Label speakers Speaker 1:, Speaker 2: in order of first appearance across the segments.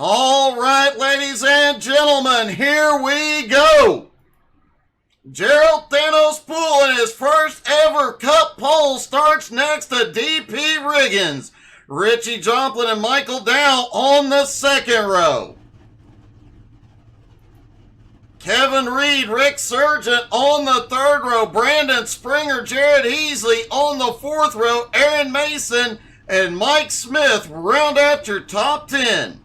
Speaker 1: All right, ladies and gentlemen, here we go. Gerald Thanos Poole in his first ever Cup pole starts next to DP Riggins. Richie Joplin and Michael Dow on the second row. Kevin Reed, Rick Sargent on the third row. Brandon Springer, Jared Heasley on the fourth row. Aaron Mason and Mike Smith round out your top 10.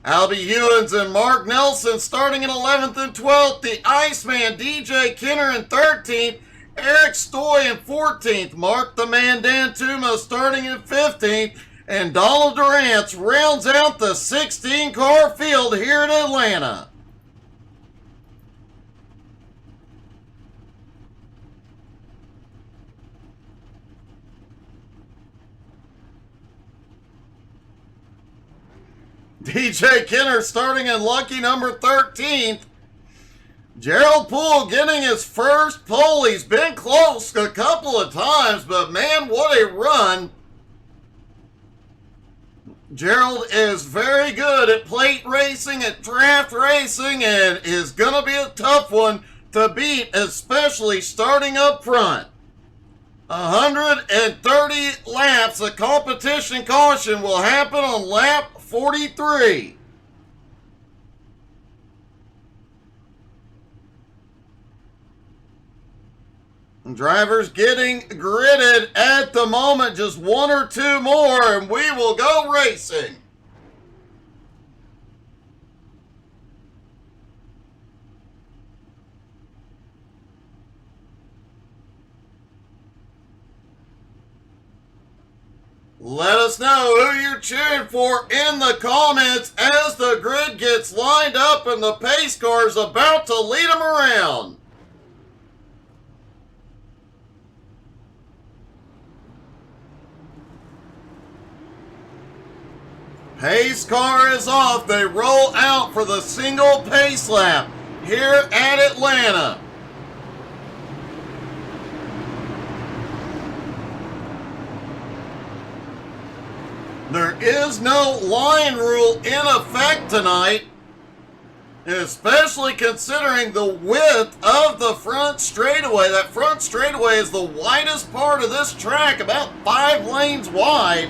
Speaker 1: Albie Hewins and Mark Nelson starting in 11th and 12th. The Iceman, DJ Kenner in 13th. Eric Stoy in 14th. Mark the Man Dantuma starting in 15th. And Donald Durant rounds out the 16-car field here in Atlanta. DJ Kenner starting in lucky number 13th. Gerald Poole getting his first pole. He's been close a couple of times, but man, what a run. Gerald is very good at plate racing, at draft racing, and is going to be a tough one to beat, especially starting up front. 130 laps. A competition caution will happen on lap 43. Drivers getting gridded at the moment. Just one or two more and we will go racing. Let us know who you're cheering for in the comments as the grid gets lined up and the pace car is about to lead them around. Pace car is off. They roll out for the single pace lap here at Atlanta. There is no line rule in effect tonight, especially considering the width of the front straightaway. That front straightaway is the widest part of this track, about 5 lanes wide.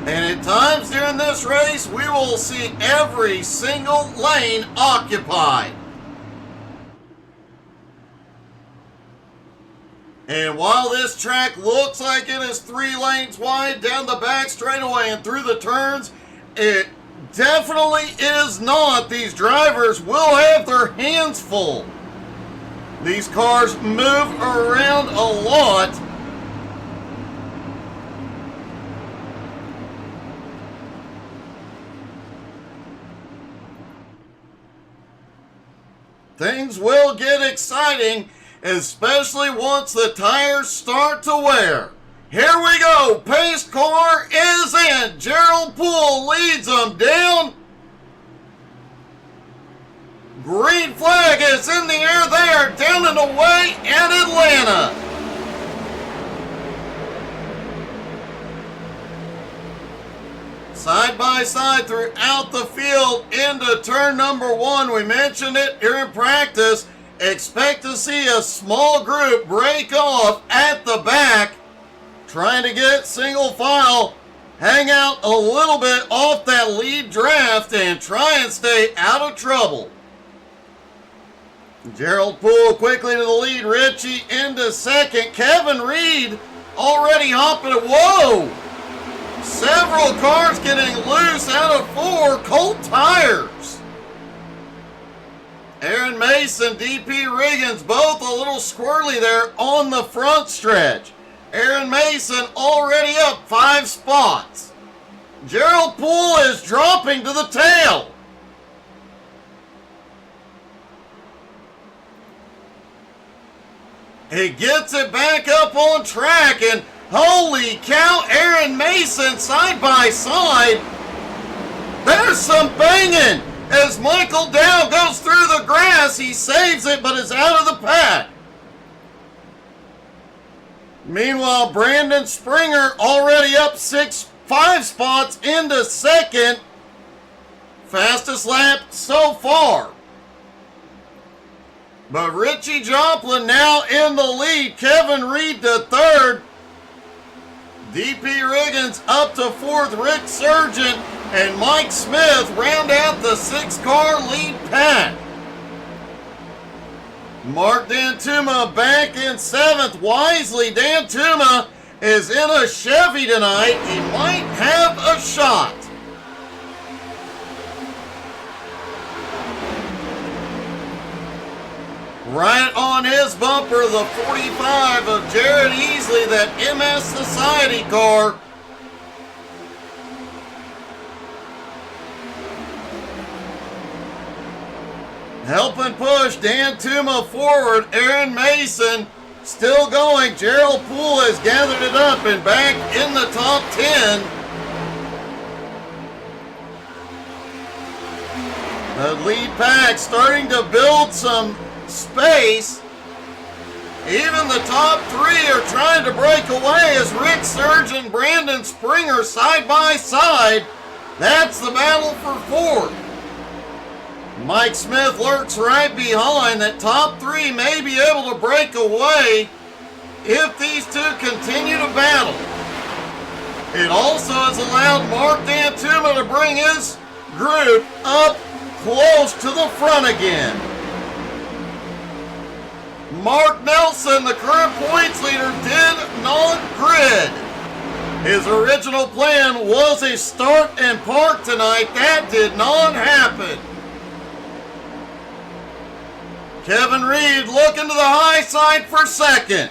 Speaker 1: And at times during this race, we will see every single lane occupied. And while this track looks like it is 3 lanes wide down the back straightaway and through the turns, it definitely is not. These drivers will have their hands full. These cars move around a lot. Things will get exciting, especially once the tires start to wear. Here we go. Pace car is in. Gerald Poole leads them down. Green flag is in the air there, down and away at Atlanta. Side by side throughout the field into turn number 1. We mentioned it here in practice. Expect to see a small group break off at the back, trying to get single file, hang out a little bit off that lead draft and try and stay out of trouble. Gerald Poole quickly to the lead. Richie into second. Kevin Reed already hopping. Whoa! Several cars getting loose out of 4 cold tires. Aaron Mason, DP Riggins, both a little squirrely there on the front stretch. Aaron Mason already up 5 spots. Gerald Poole is dropping to the tail. He gets it back up on track, and holy cow, Aaron Mason side by side. There's some banging as Michael Dow goes through the grass. He saves it, but is out of the pack. Meanwhile, Brandon Springer already up 6 5 spots into second. Fastest lap so far. But Richie Joplin now in the lead. Kevin Reed to third. DP Riggins up to fourth. Rick Sargent and Mike Smith round out the 6-car lead pack. Mark Dantuma back in 7th. Wisely, Dantuma is in a Chevy tonight. He might have a shot. Right on his bumper, the 45 of Jared Easley, that MS Society car. Helping push Dantuma forward. Aaron Mason still going. Gerald Poole has gathered it up and back in the top 10. The lead pack starting to build some space. Even the top 3 are trying to break away as Rick Sargent and Brandon Springer side by side. That's the battle for fourth. Mike Smith lurks right behind. That top 3 may be able to break away if these two continue to battle. It also has allowed Mark Dantuma to bring his group up close to the front again. Mark Nelson, the current points leader, did not grid. His original plan was a start and park tonight. That did not happen. Kevin Reed looking to the high side for second.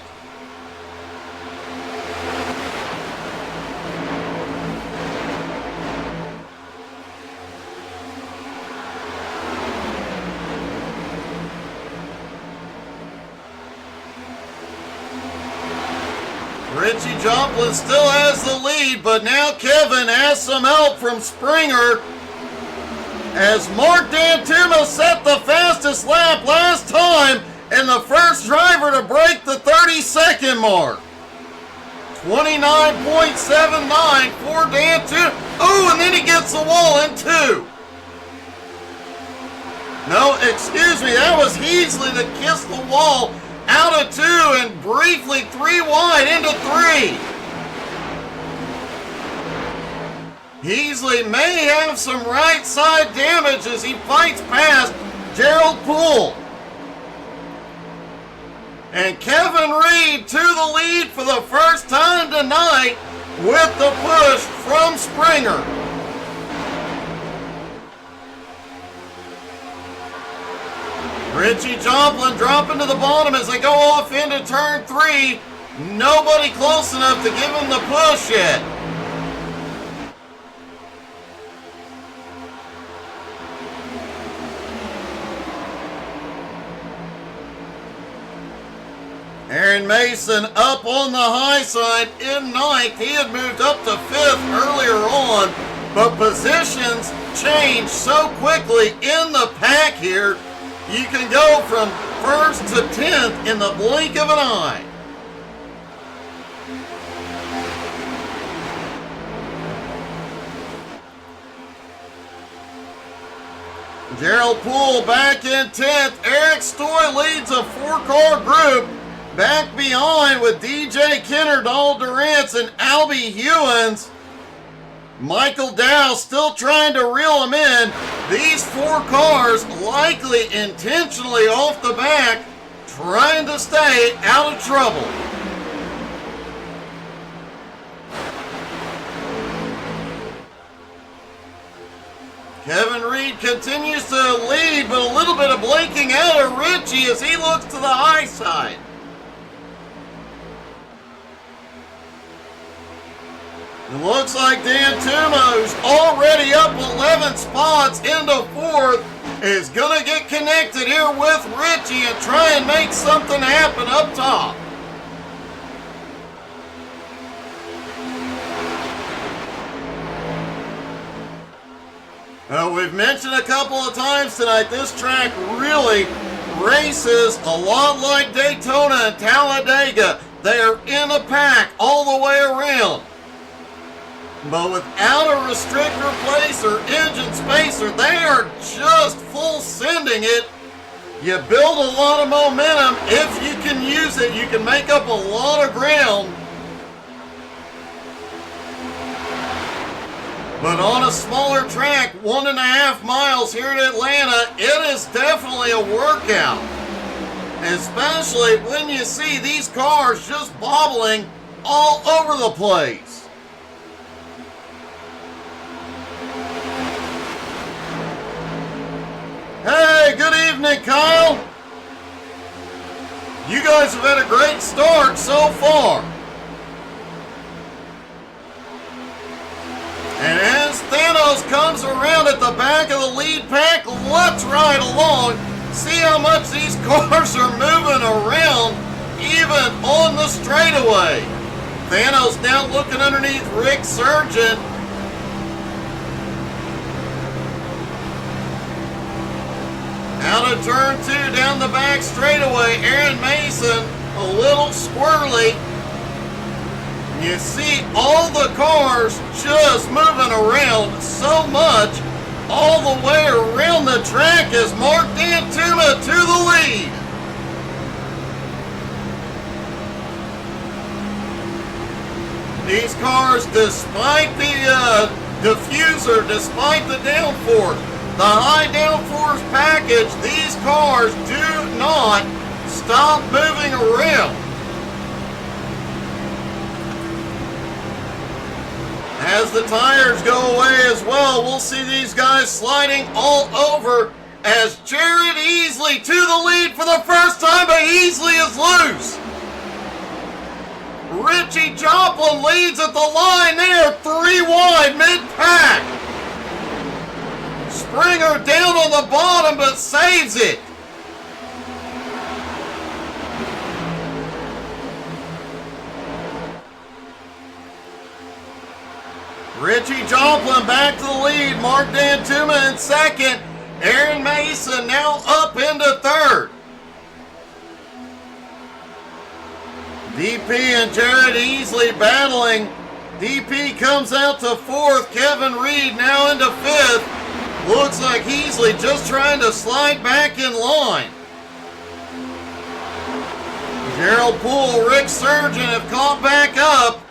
Speaker 1: Richie Joplin still has the lead, but now Kevin has some help from Springer as Mark Dantuma set the fastest lap last time and the first driver to break the 30-second mark. 29.79 for Dantuma. Oh, and then he gets the wall in 2. No, excuse me, that was Heasley that kissed the wall out of 2 and briefly 3 wide into 3. Heasley may have some right side damage as he fights past Gerald Poole. And Kevin Reed to the lead for the first time tonight with the push from Springer. Richie Joplin dropping to the bottom as they go off into turn 3. Nobody close enough to give him the push yet. Aaron Mason up on the high side in 9th. He had moved up to 5th earlier on, but positions change so quickly in the pack here. You can go from 1st to 10th in the blink of an eye. Gerald Poole back in 10th. Eric Stoy leads a 4-car group. Back behind with DJ Kenner, Donald Durant's, and Albie Hewins. Michael Dow still trying to reel him in. These 4 cars likely intentionally off the back, trying to stay out of trouble. Kevin Reed continues to lead, but a little bit of blinking out of Richie as he looks to the high side. It looks like Dantuma, who's already up 11 spots into 4th, is going to get connected here with Richie and try and make something happen up top. We've mentioned a couple of times tonight, this track really races a lot like Daytona and Talladega. They are in a pack all the way around. But without a restrictor place or engine spacer, they are just full sending it. You build a lot of momentum. If you can use it, you can make up a lot of ground. But on a smaller track, 1.5 miles here in Atlanta, it is definitely a workout. Especially when you see these cars just bobbling all over the place. Hey, good evening, Kyle. You guys have had a great start so far. And as Thanos comes around at the back of the lead pack, let's ride along. See how much these cars are moving around, even on the straightaway. Thanos now looking underneath Rick Surgeon. Out of turn 2, down the back straightaway, Aaron Mason, a little squirrely. You see all the cars just moving around so much, all the way around the track as Mark Dantuma to the lead. These cars, despite the diffuser, despite the downforce, the high downforce package, these cars do not stop moving around. As the tires go away as well, we'll see these guys sliding all over as Jared Easley to the lead for the first time, but Easley is loose. Richie Joplin leads at the line there, 3 wide mid-pack. Springer down on the bottom, but saves it. Richie Joplin back to the lead. Mark Dantuma in second. Aaron Mason now up into third. DP and Jared Easley battling. DP comes out to fourth. Kevin Reed now into fifth. Looks like Easley just trying to slide back in line. Gerald Poole, Rick Surgeon have caught back up.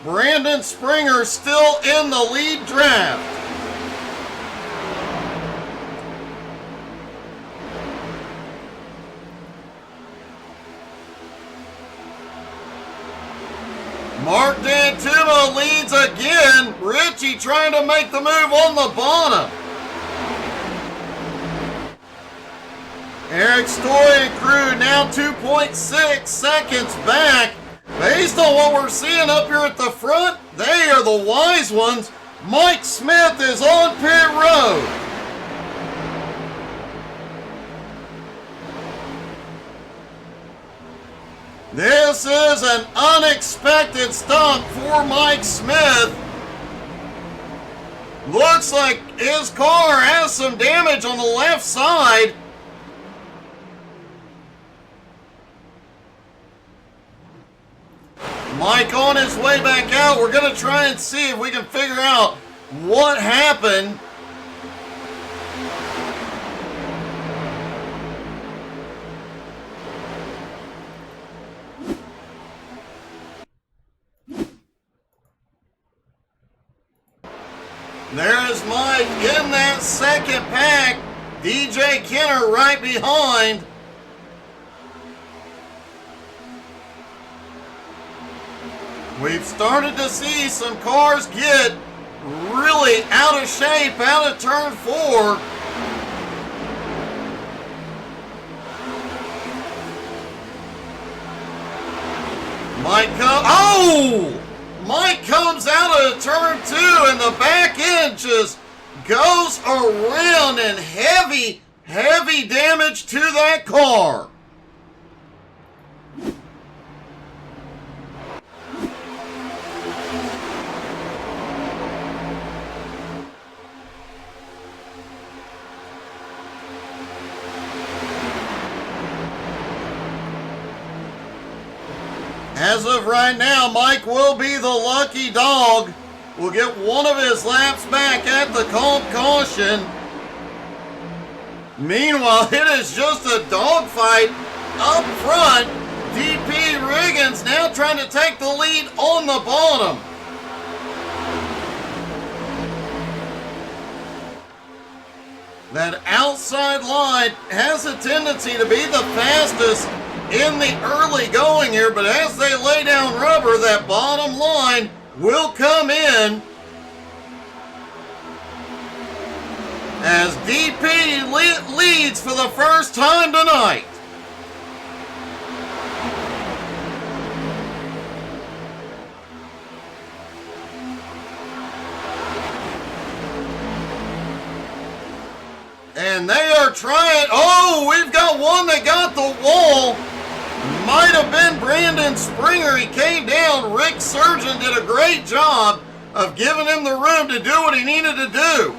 Speaker 1: Brandon Springer still in the lead draft. Mark Dantuma leads again. Richie trying to make the move on the bottom. Eric Stoy and crew now 2.6 seconds back. Based on what we're seeing up here at the front, they are the wise ones. Mike Smith is on pit road. This is an unexpected stop for Mike Smith. Looks like his car has some damage on the left side. Mike on his way back out. We're going to try and see if we can figure out what happened. There is Mike in that second pack. DJ Kenner right behind. We've started to see some cars get really out of shape out of turn 4. Mike comes out of turn 2 and the back end just goes around and heavy damage to that car. As of right now, Mike will be the lucky dog. will get one of his laps back at the comp caution. Meanwhile, it is just a dogfight up front. DP Riggins now trying to take the lead on the bottom. That outside line has a tendency to be the fastest in the early going here, but as they lay down rubber, that bottom line will come in as DP leads for the first time tonight. And they are trying. Oh, we've got one that got the wall. Might have been Brandon Springer. He came down. Rick Surgeon did a great job of giving him the room to do what he needed to do.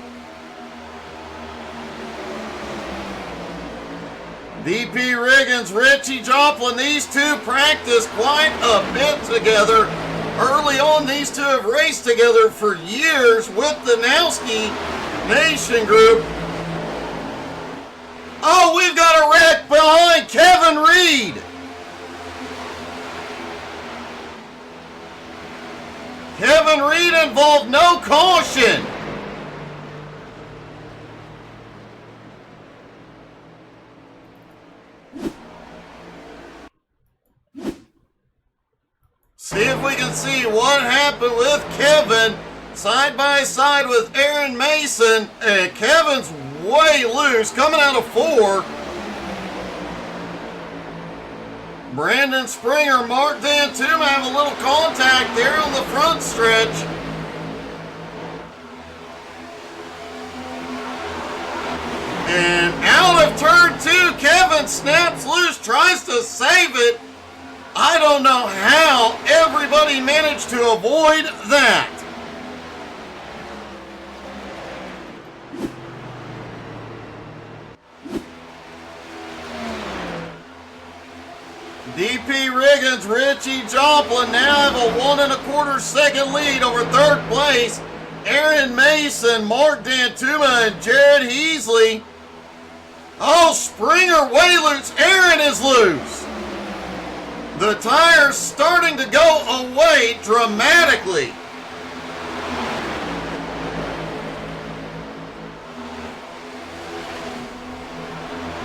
Speaker 1: DP Riggins, Richie Joplin, these two practiced quite a bit together. Early on, these two have raced together for years with the Nowski Nation group. Oh, we've got a wreck behind Kevin Reed. Kevin Reed involved, no caution. See if we can see what happened with Kevin side by side with Aaron Mason. And Kevin's way loose, coming out of 4. Brandon Springer, Mark Dantuma have a little contact there on the front stretch. And out of turn 2, Kevin snaps loose, tries to save it. I don't know how everybody managed to avoid that. DP Riggins, Richie Joplin now have a 1 1/4 second lead over third place. Aaron Mason, Mark Dantuma, and Jared Heasley. Oh, Springer way loose. Aaron is loose. The tires starting to go away dramatically.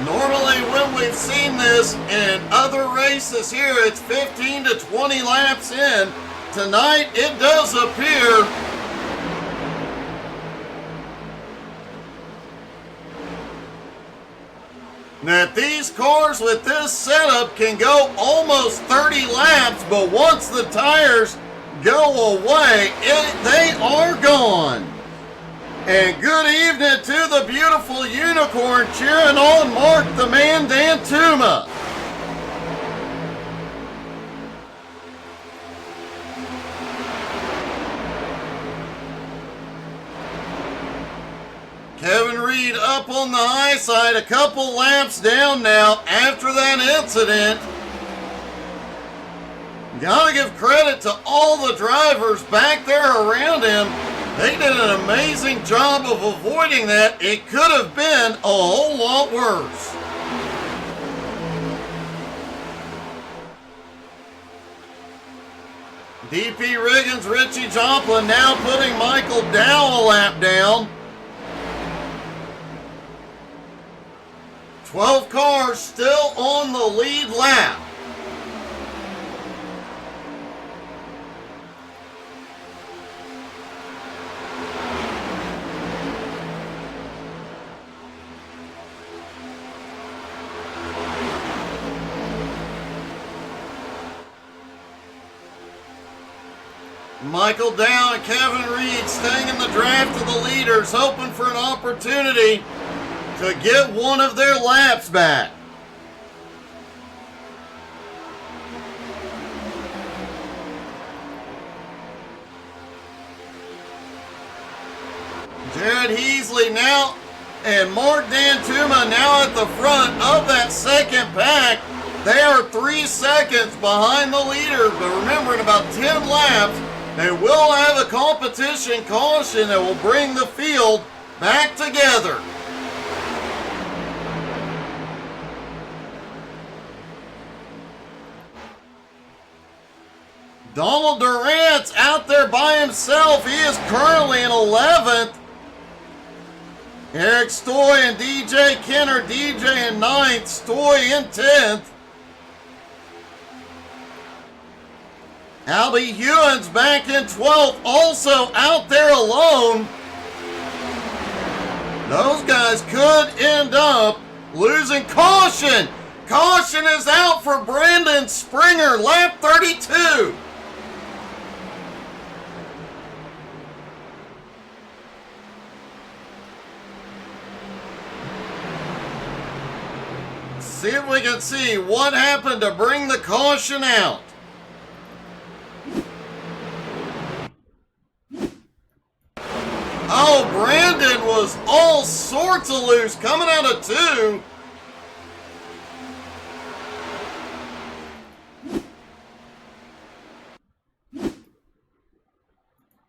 Speaker 1: Normally when we've seen this in other races here, it's 15 to 20 laps in. Tonight it does appear that these cars with this setup can go almost 30 laps, but once the tires go away, they are gone. And good evening to the beautiful unicorn cheering on Mark the Man Dantuma. Kevin Reed up on the high side, a couple laps down now after that incident. Gotta give credit to all the drivers back there around him. They did an amazing job of avoiding that. It could have been a whole lot worse. DP Riggins, Richie Joplin now putting Michael Dow a lap down. 12 cars still on the lead lap. Michael Dow and Kevin Reed staying in the draft of the leaders, hoping for an opportunity to get one of their laps back. Jared Heasley now and Mark Dantuma now at the front of that second pack. They are 3 seconds behind the leader, but remember, in about 10 laps, They will have a competition caution that will bring the field back together. Donald Durant's out there by himself. He is currently in 11th. Eric Stoy and DJ Kenner, DJ in 9th, Stoy in 10th. Albie Hewins back in 12th, also out there alone. Those guys could end up losing. Caution! Caution is out for Brandon Springer, lap 32. See if we can see what happened to bring the caution out. Oh, Brandon was all sorts of loose coming out of 2.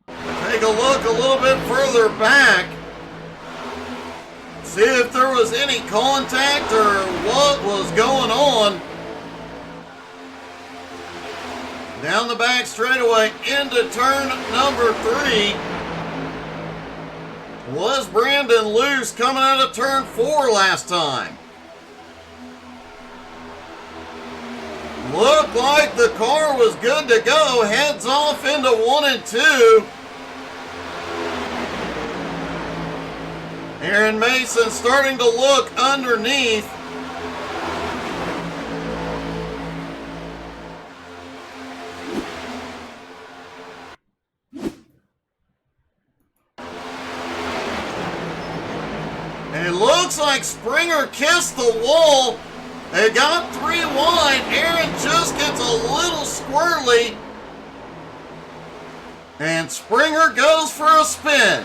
Speaker 1: Take a look a little bit further back. See if there was any contact or what was going on. Down the back straightaway into turn number 3. Was Brandon loose coming out of turn 4 last time? Looked like the car was good to go. Heads off into 1 and 2. Aaron Mason starting to look underneath. And it looks like Springer kissed the wall. They got 3 wide. Aaron just gets a little squirrely. And Springer goes for a spin.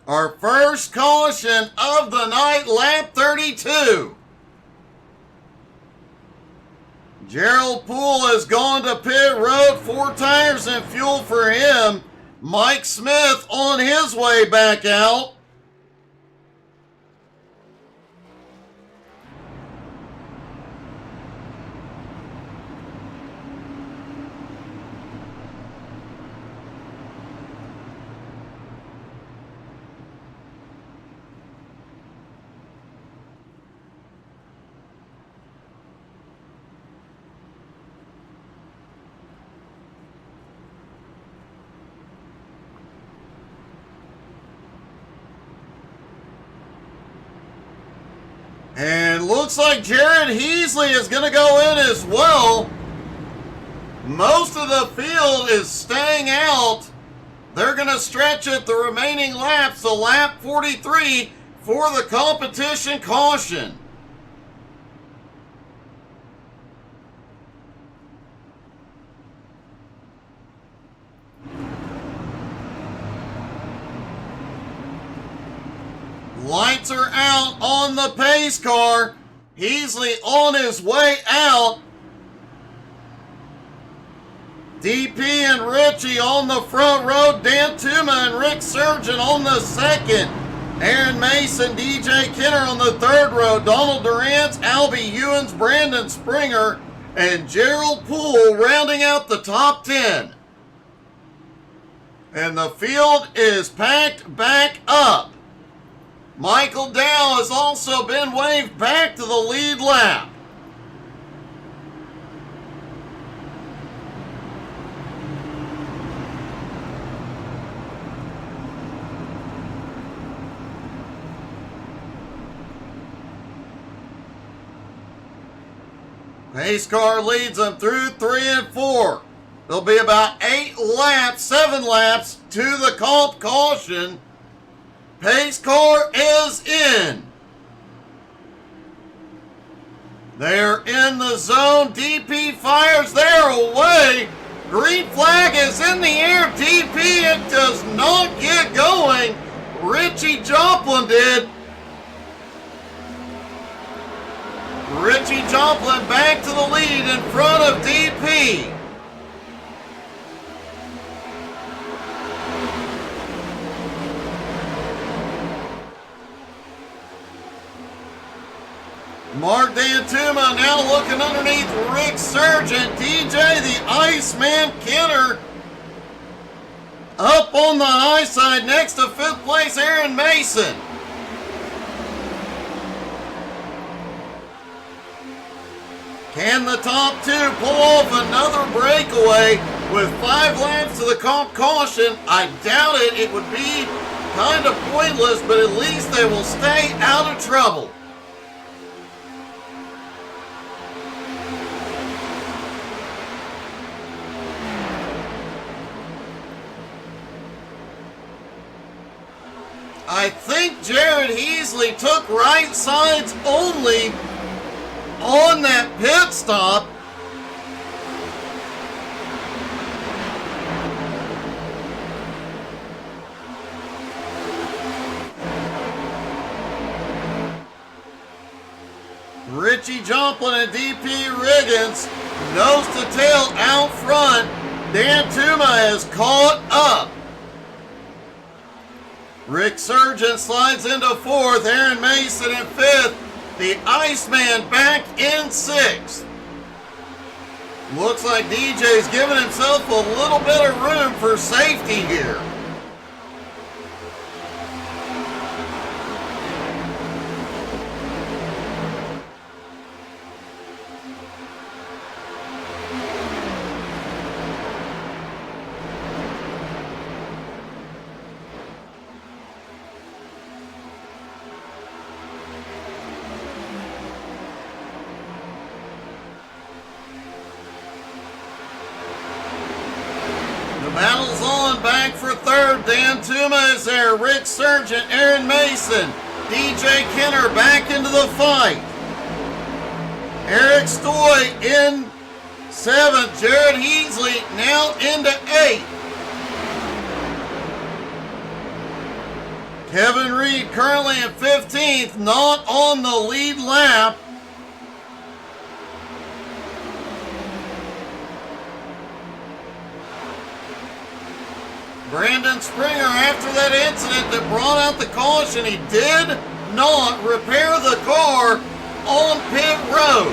Speaker 1: Our first caution of the night, lap 32. Gerald Poole has gone to pit road, 4 tires and fuel for him. Mike Smith on his way back out. And looks like Jared Heasley is going to go in as well. Most of the field is staying out. They're going to stretch it the remaining laps to lap 43 for the competition caution. Lights are out on the pace car. Heasley on his way out. DP and Richie on the front row. Dan Tuma and Rick Surgeon on the second. Aaron Mason, DJ Kenner on the third row. Donald Durant, Albie Hewins, Brandon Springer, and Gerald Poole rounding out the top 10. And the field is packed back up. Michael Dow has also been waved back to the lead lap. Pace car leads them through 3 and 4. There'll be about 7 laps to the comp caution. Pace car is in. They're in the zone. DP fires. They're away. Green flag is in the air. DP, it does not get going. Richie Joplin did. Richie Joplin back to the lead in front of DP. Mark D'Antuma now looking underneath Rick Sargent. DJ the Iceman Kenner up on the high side next to 5th place Aaron Mason. Can the top two pull off another breakaway with 5 laps to the comp caution? I doubt it. It would be kind of pointless, but at least they will stay out of trouble. I think Jared Heasley took right sides only on that pit stop. Richie Joplin and DP Riggins nose to tail out front. D'Antuma has caught up. Rick Sargent slides into 4th. Aaron Mason in 5th. The Iceman back in 6th. Looks like DJ's giving himself a little bit of room for safety here. Battle's on, back for 3rd. D'Antuma is there. Rick Sargent, Aaron Mason, DJ Kenner back into the fight. Eric Stoy in 7th. Jared Heasley now into 8th. Kevin Reed currently in 15th, not on the lead lap. Brandon Springer, after that incident that brought out the caution, he did not repair the car on pit road.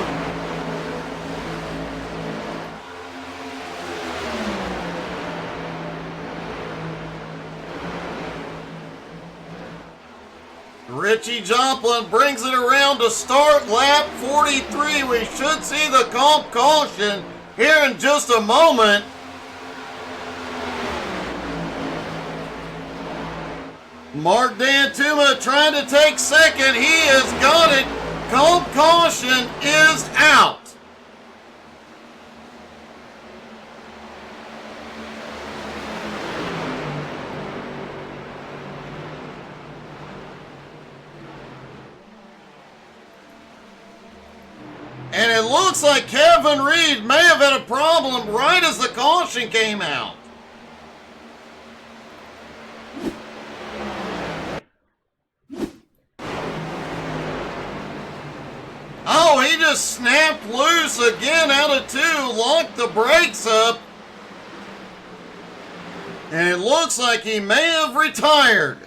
Speaker 1: Richie Joplin brings it around to start lap 43. We should see the comp caution here in just a moment. Mark D'Antuma trying to take 2nd. He has got it. Comp caution is out. And it looks like Kevin Reed may have had a problem right as the caution came out. Oh, he just snapped loose again out of 2, locked the brakes up. And it looks like he may have retired.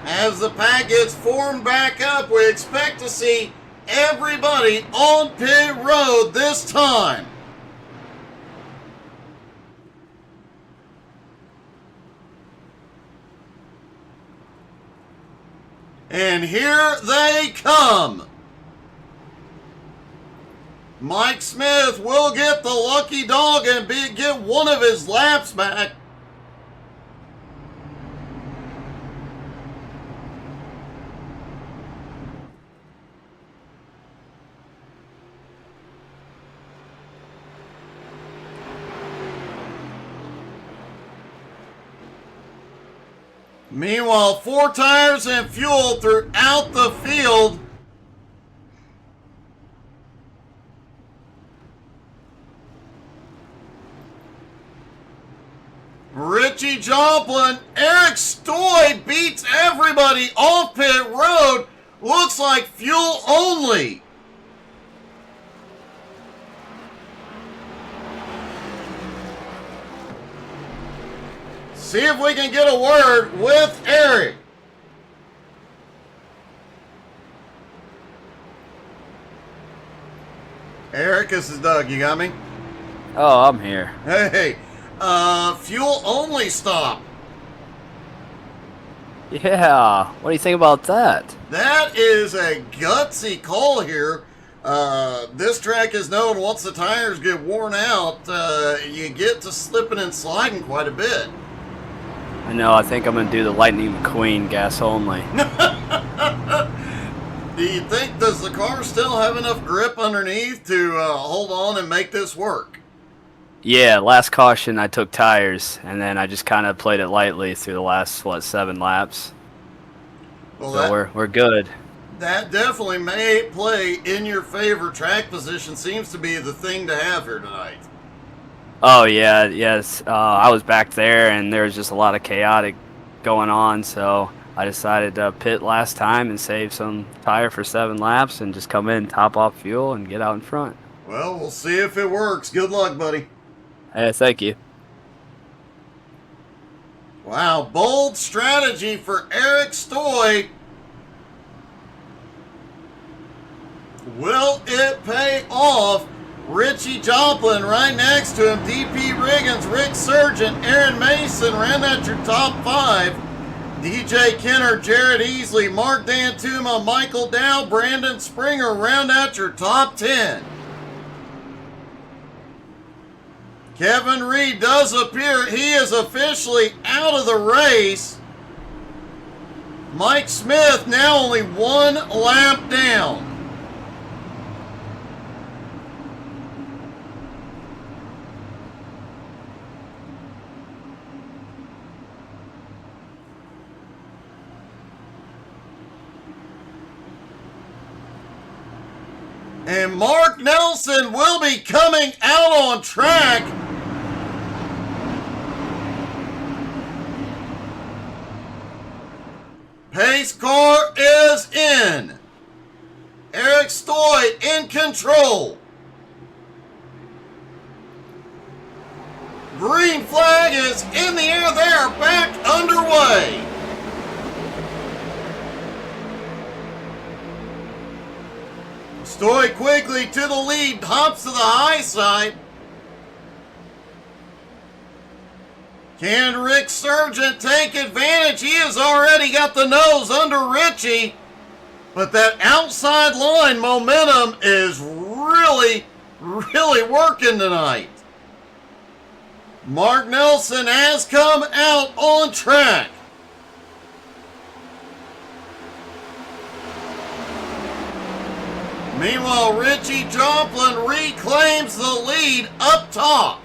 Speaker 1: As the pack gets formed back up, we expect to see everybody on pit road this time. And here they come. Mike Smith will get the lucky dog and get one of his laps back. Meanwhile, 4 tires and fuel throughout the field. Rich Richie Joplin. Eric Stoy beats everybody off pit road. Looks like fuel only. See if we can get a word with Eric. Eric, this is Doug. You got me?
Speaker 2: Oh, I'm here.
Speaker 1: Hey, fuel only stop.
Speaker 2: Yeah, what do you think about that?
Speaker 1: That is a gutsy call here. This track is known once the tires get worn out, you get to slipping and sliding quite a bit.
Speaker 2: I know, I think I'm going to do the Lightning McQueen gas only.
Speaker 1: Do you think, does the car still have enough grip underneath to hold on and make this work?
Speaker 2: Yeah, last caution I took tires, and then I just kind of played it lightly through the last, 7 laps.
Speaker 1: Well,
Speaker 2: so we're good.
Speaker 1: That definitely may play in your favor. Track position seems to be the thing to have here tonight.
Speaker 2: Oh, yeah, yes. I was back there, and there was just a lot of chaotic going on, so I decided to pit last time and save some tire for 7 laps and just come in, top off fuel, and get out in front.
Speaker 1: Well, we'll see if it works. Good luck, buddy.
Speaker 2: Hey, thank you.
Speaker 1: Wow, bold strategy for Eric Stoy. Will it pay off? Richie Joplin right next to him. DP Riggins, Rick Sargent, Aaron Mason ran at your top 5. DJ Kenner, Jared Easley, Mark Dantuma, Michael Dow, Brandon Springer round out your top 10. Kevin Reed does appear. He is officially out of the race. Mike Smith now only 1 lap down. And Mark Nelson will be coming out on track. Pace car is in. Eric Stoy in control. Green flag is in the air. They are back underway. Stoy quickly to the lead, hops to the high side. Can Rick Sargent take advantage? He has already got the nose under Richie. But that outside line momentum is really working tonight. Mark Nelson has come out on track. Meanwhile, Richie Joplin reclaims the lead up top.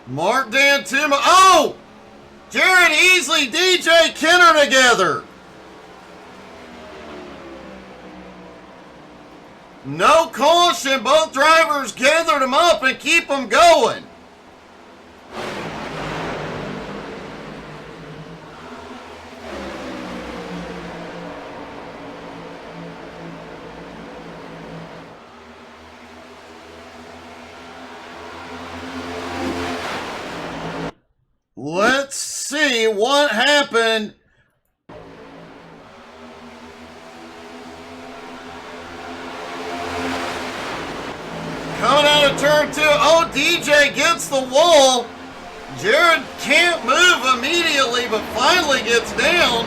Speaker 1: Mark Dantuma. Oh! Jared Easley, DJ Kenner together. No caution. Both drivers gathered them up and keep them going. Let's see what happened. Coming out of turn 2. Oh, DJ gets the wall. Jared can't move immediately, but finally gets down.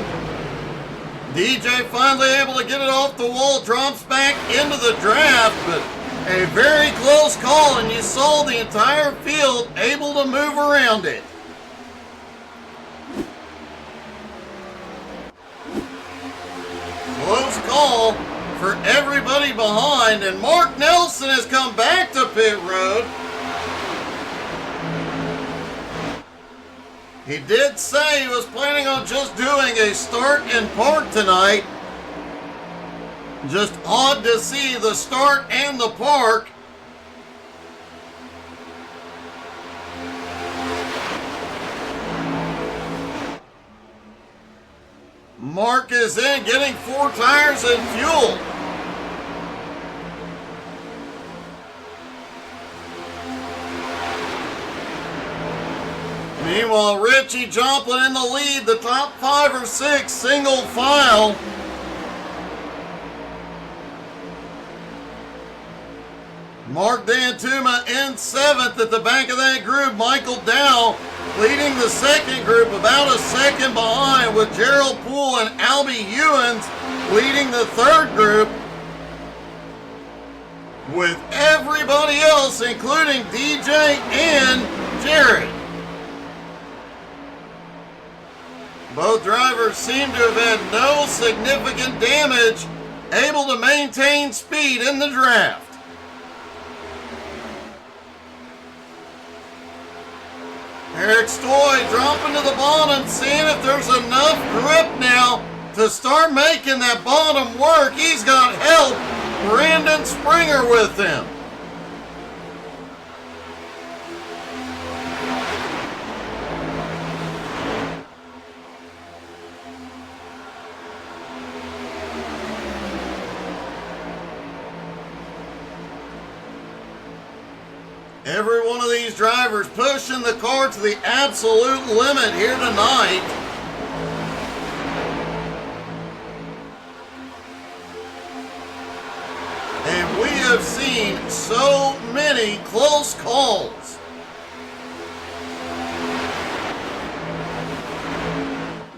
Speaker 1: DJ finally able to get it off the wall, drops back into the draft, but a very close call, and you saw the entire field able to move around it. Close call for everybody behind, and Mark Nelson has come back to pit road. He did say he was planning on just doing a start and park tonight. Just odd to see the start and the park. Mark is in, getting 4 tires and fuel. Meanwhile, Richie Joplin in the lead, the top 5 or 6, single file. Mark D'Antuma in 7th at the back of that group. Michael Dow leading the second group, about a second behind, with Gerald Poole and Albie Ewens leading the third group, with everybody else, including DJ and Jared. Both drivers seem to have had no significant damage, able to maintain speed in the draft. Eric Stoy dropping to the bottom, seeing if there's enough grip now to start making that bottom work. He's got help, Brandon Springer with him. Every one of these drivers pushing the car to the absolute limit here tonight. And we have seen so many close calls.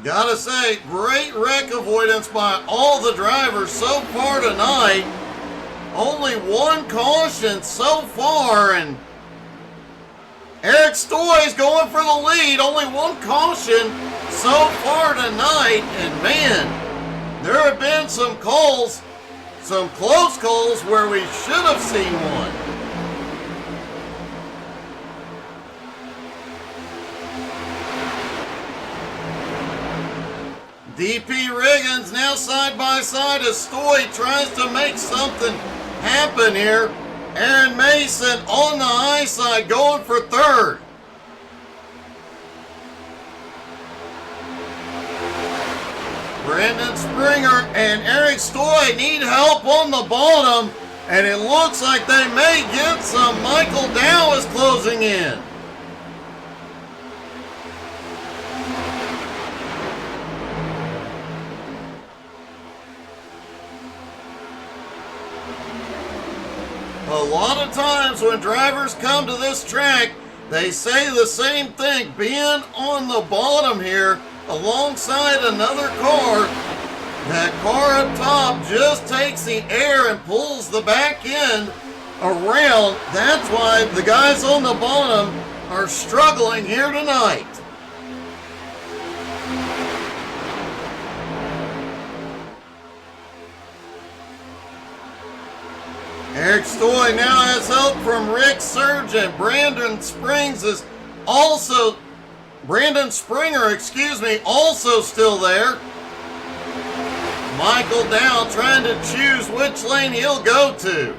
Speaker 1: Gotta say, great wreck avoidance by all the drivers so far tonight. Only one caution so far, and Eric Stoy's going for the lead. Only one caution so far tonight. And man, there have been some calls, some close calls where we should have seen one. DP Riggins now side by side as Stoy tries to make something happen here. Aaron Mason on the high side going for third. Brandon Springer and Eric Stoy need help on the bottom, and it looks like they may get some. Michael Dow is closing in. A lot of times when drivers come to this track, they say the same thing. Being on the bottom here alongside another car, that car up top just takes the air and pulls the back end around. That's why the guys on the bottom are struggling here tonight. Eric Stoy now has help from Rick Surgeon. Brandon Springer, also still there. Michael Dow trying to choose which lane he'll go to.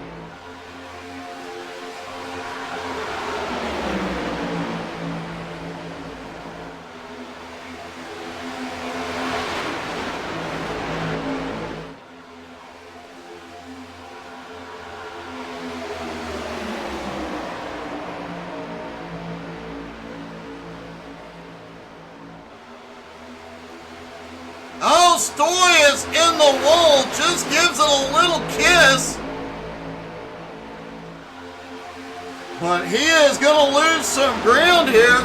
Speaker 1: Stoy is in the wall, just gives it a little kiss. But he is going to lose some ground here.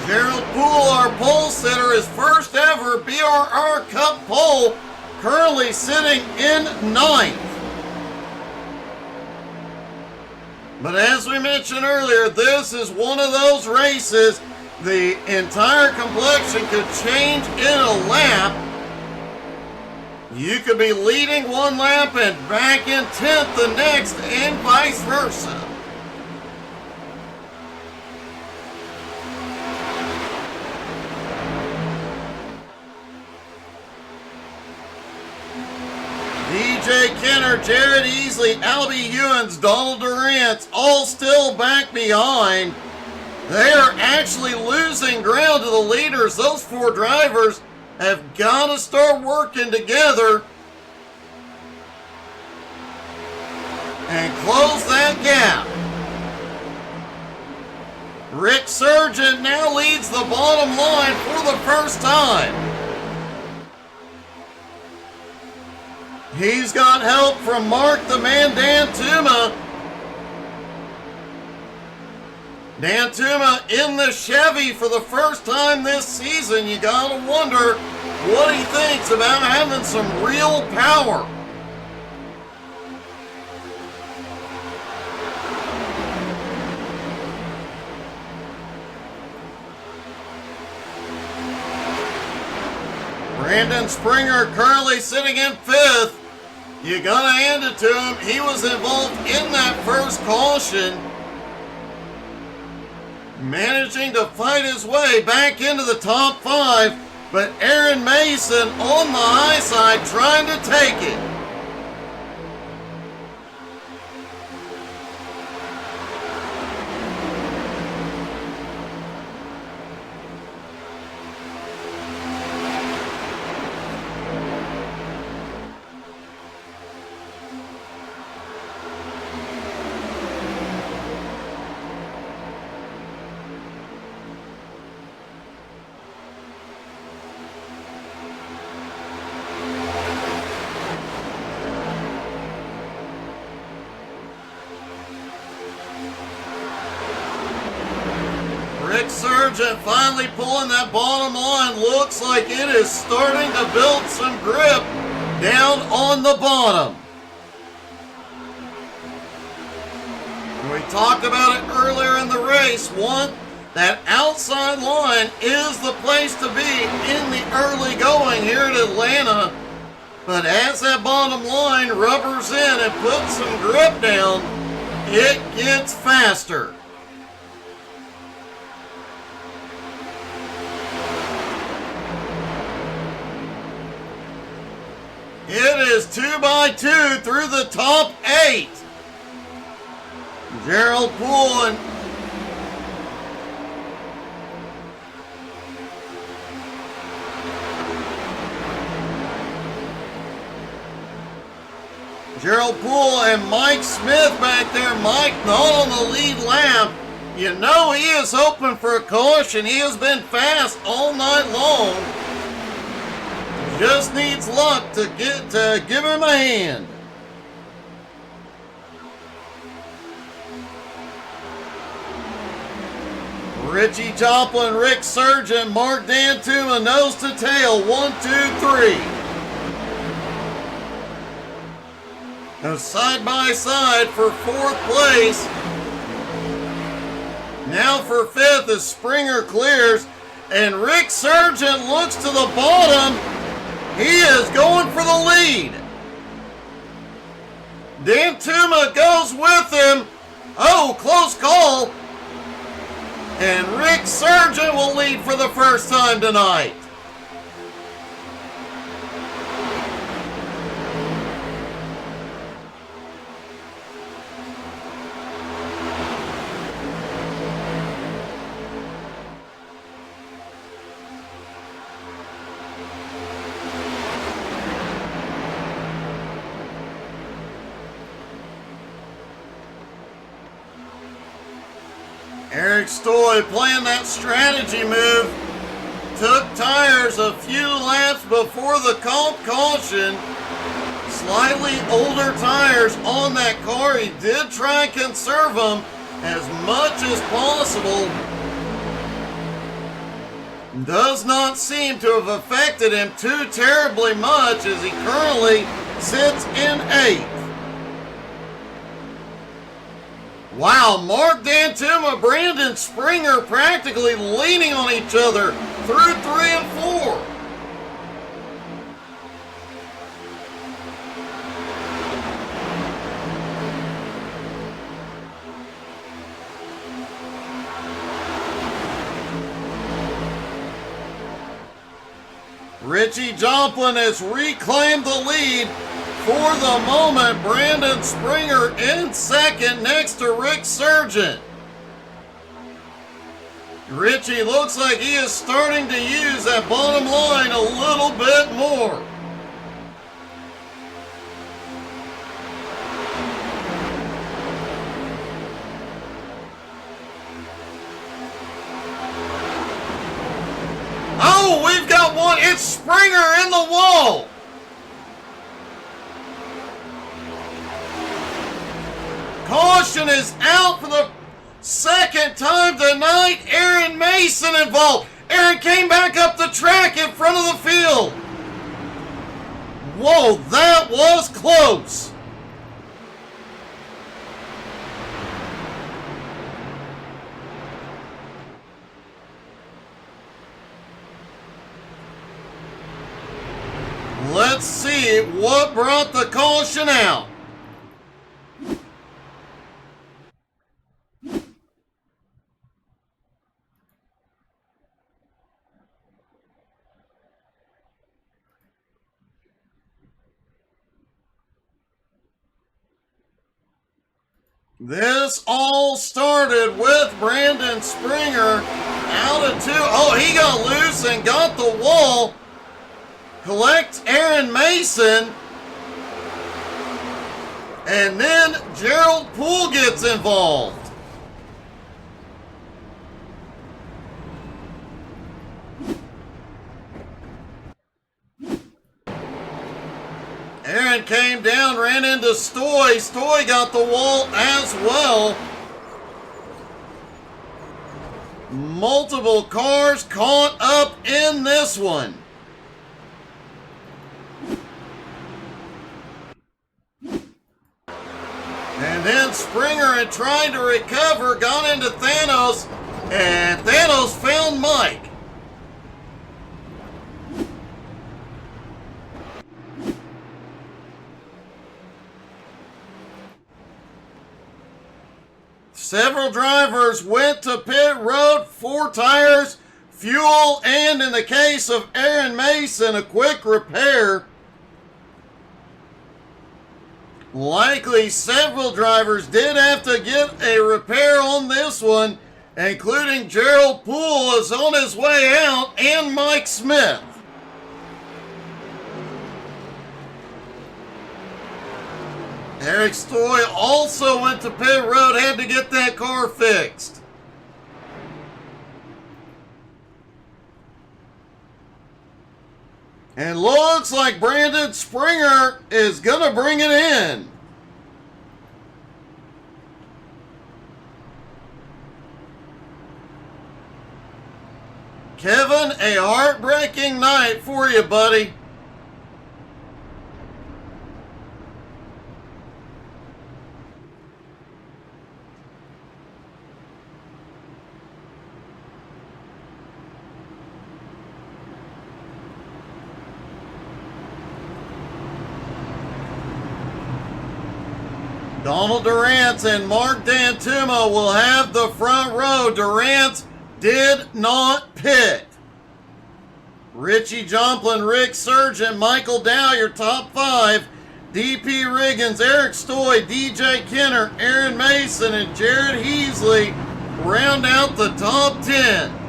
Speaker 1: Gerald Poole, our pole sitter, his first ever BRR Cup pole, currently sitting in 9th. But as we mentioned earlier, this is one of those races, the entire complexion could change in a lap. You could be leading one lap and back in 10th the next, and vice versa. DJ Kenner, Jared Easley, Albie Ewens, Donald Durant, all still back behind. They are actually losing ground to the leaders. Those 4 drivers have got to start working together and close that gap. Rick Sargent now leads the bottom line for the first time. He's got help from Mark the Man Dantuma. Dantuma in the Chevy for the first time this season. You gotta wonder what he thinks about having some real power. Brandon Springer currently sitting in 5th. You gotta hand it to him. He was involved in that first caution, managing to fight his way back into the top 5, but Aaron Mason on the high side trying to take it. Rick Sargent finally pulling that bottom line. Looks like it is starting to build some grip down on the bottom. We talked about it earlier in the race. That outside line is the place to be in the early going here at Atlanta. But as that bottom line rubbers in and puts some grip down, it gets faster. It is 2 by 2 through the top 8. Gerald Poole and Mike Smith back there. Mike not on the lead lap. You know he is hoping for a caution. He has been fast all night long. Just needs luck to give him a hand. Richie Joplin, Rick Sargent, Mark Dantuma, nose to tail, 1, 2, 3. Now side by side for 4th place. Now for 5th as Springer clears, and Rick Sargent looks to the bottom. He is going for the lead. Dantuma goes with him. Oh, close call. And Rick Sargent will lead for the first time tonight. Eric Stoy playing that strategy move. Took tires a few laps before the caution. Slightly older tires on that car. He did try and conserve them as much as possible. Does not seem to have affected him too terribly much as he currently sits in 8th. Wow, Mark Dantuma, Brandon Springer practically leaning on each other through 3 and 4. Richie Joplin has reclaimed the lead. For the moment, Brandon Springer in 2nd next to Rick Sargent. Richie looks like he is starting to use that bottom line a little bit more. Oh, we've got one. It's Springer in the wall. Caution is out for the second time tonight. Aaron Mason involved. Aaron came back up the track in front of the field. Whoa, that was close. Let's see what brought the caution out. This all started with Brandon Springer out of two. Oh, he got loose and got the wall. Collects Aaron Mason. And then Gerald Poole gets involved. Aaron came down, ran into Stoy. Stoy got the wall as well. Multiple cars caught up in this one. And then Springer, in trying to recover, got into Thanos, and Thanos found Mike. Several drivers went to pit road, 4 tires, fuel, and in the case of Aaron Mason, a quick repair. Likely several drivers did have to get a repair on this one, including Gerald Poole is on his way out, and Mike Smith. Eric Stoy also went to pit road, had to get that car fixed. And looks like Brandon Springer is going to bring it in. Kevin, a heartbreaking night for you, buddy. Donald Durant and Mark D'Antuma will have the front row. Durant did not pit. Richie Jomplin, Rick Sargent, Michael Dow, your top 5. DP Riggins, Eric Stoy, DJ Kenner, Aaron Mason, and Jared Heasley round out the top 10.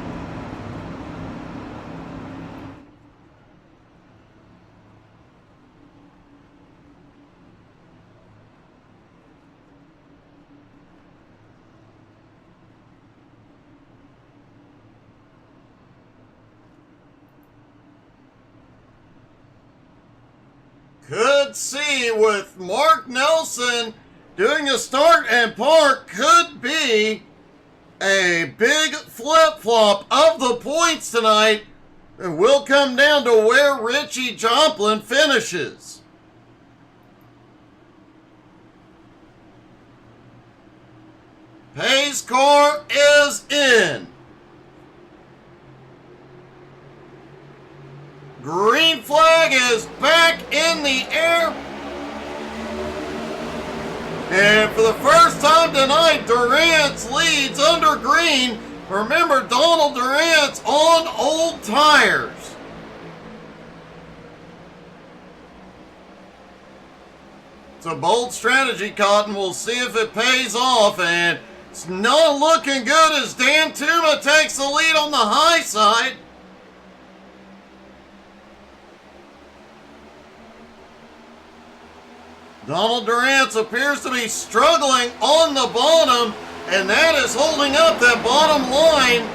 Speaker 1: Could see with Mark Nelson doing a start and park, could be a big flip-flop of the points tonight. It will come down to where Richie Jomplin finishes. Pace car is in. Green flag is back in the air. And for the first time tonight, Durant leads under green. Remember, Donald Durant's on old tires. It's a bold strategy, Cotton. We'll see if it pays off. And It's not looking good as Dan Tuma takes the lead on the high side. Donald Durant appears to be struggling on the bottom, and that is holding up that bottom line.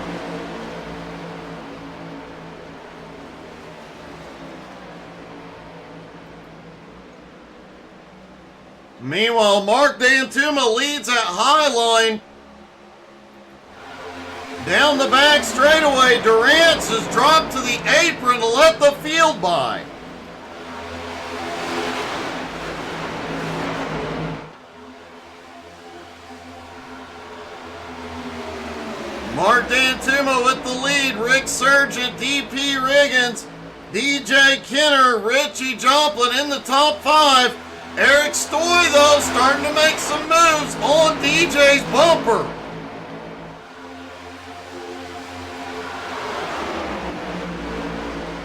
Speaker 1: Meanwhile, Mark Dantuma leads at high line. Down the back straightaway, Durant has dropped to the apron to let the field by. Mark Dantuma with the lead. Rick Sargent, DP Riggins, DJ Kenner, Richie Joplin in the top 5. Eric Stoy, though, starting to make some moves on DJ's bumper.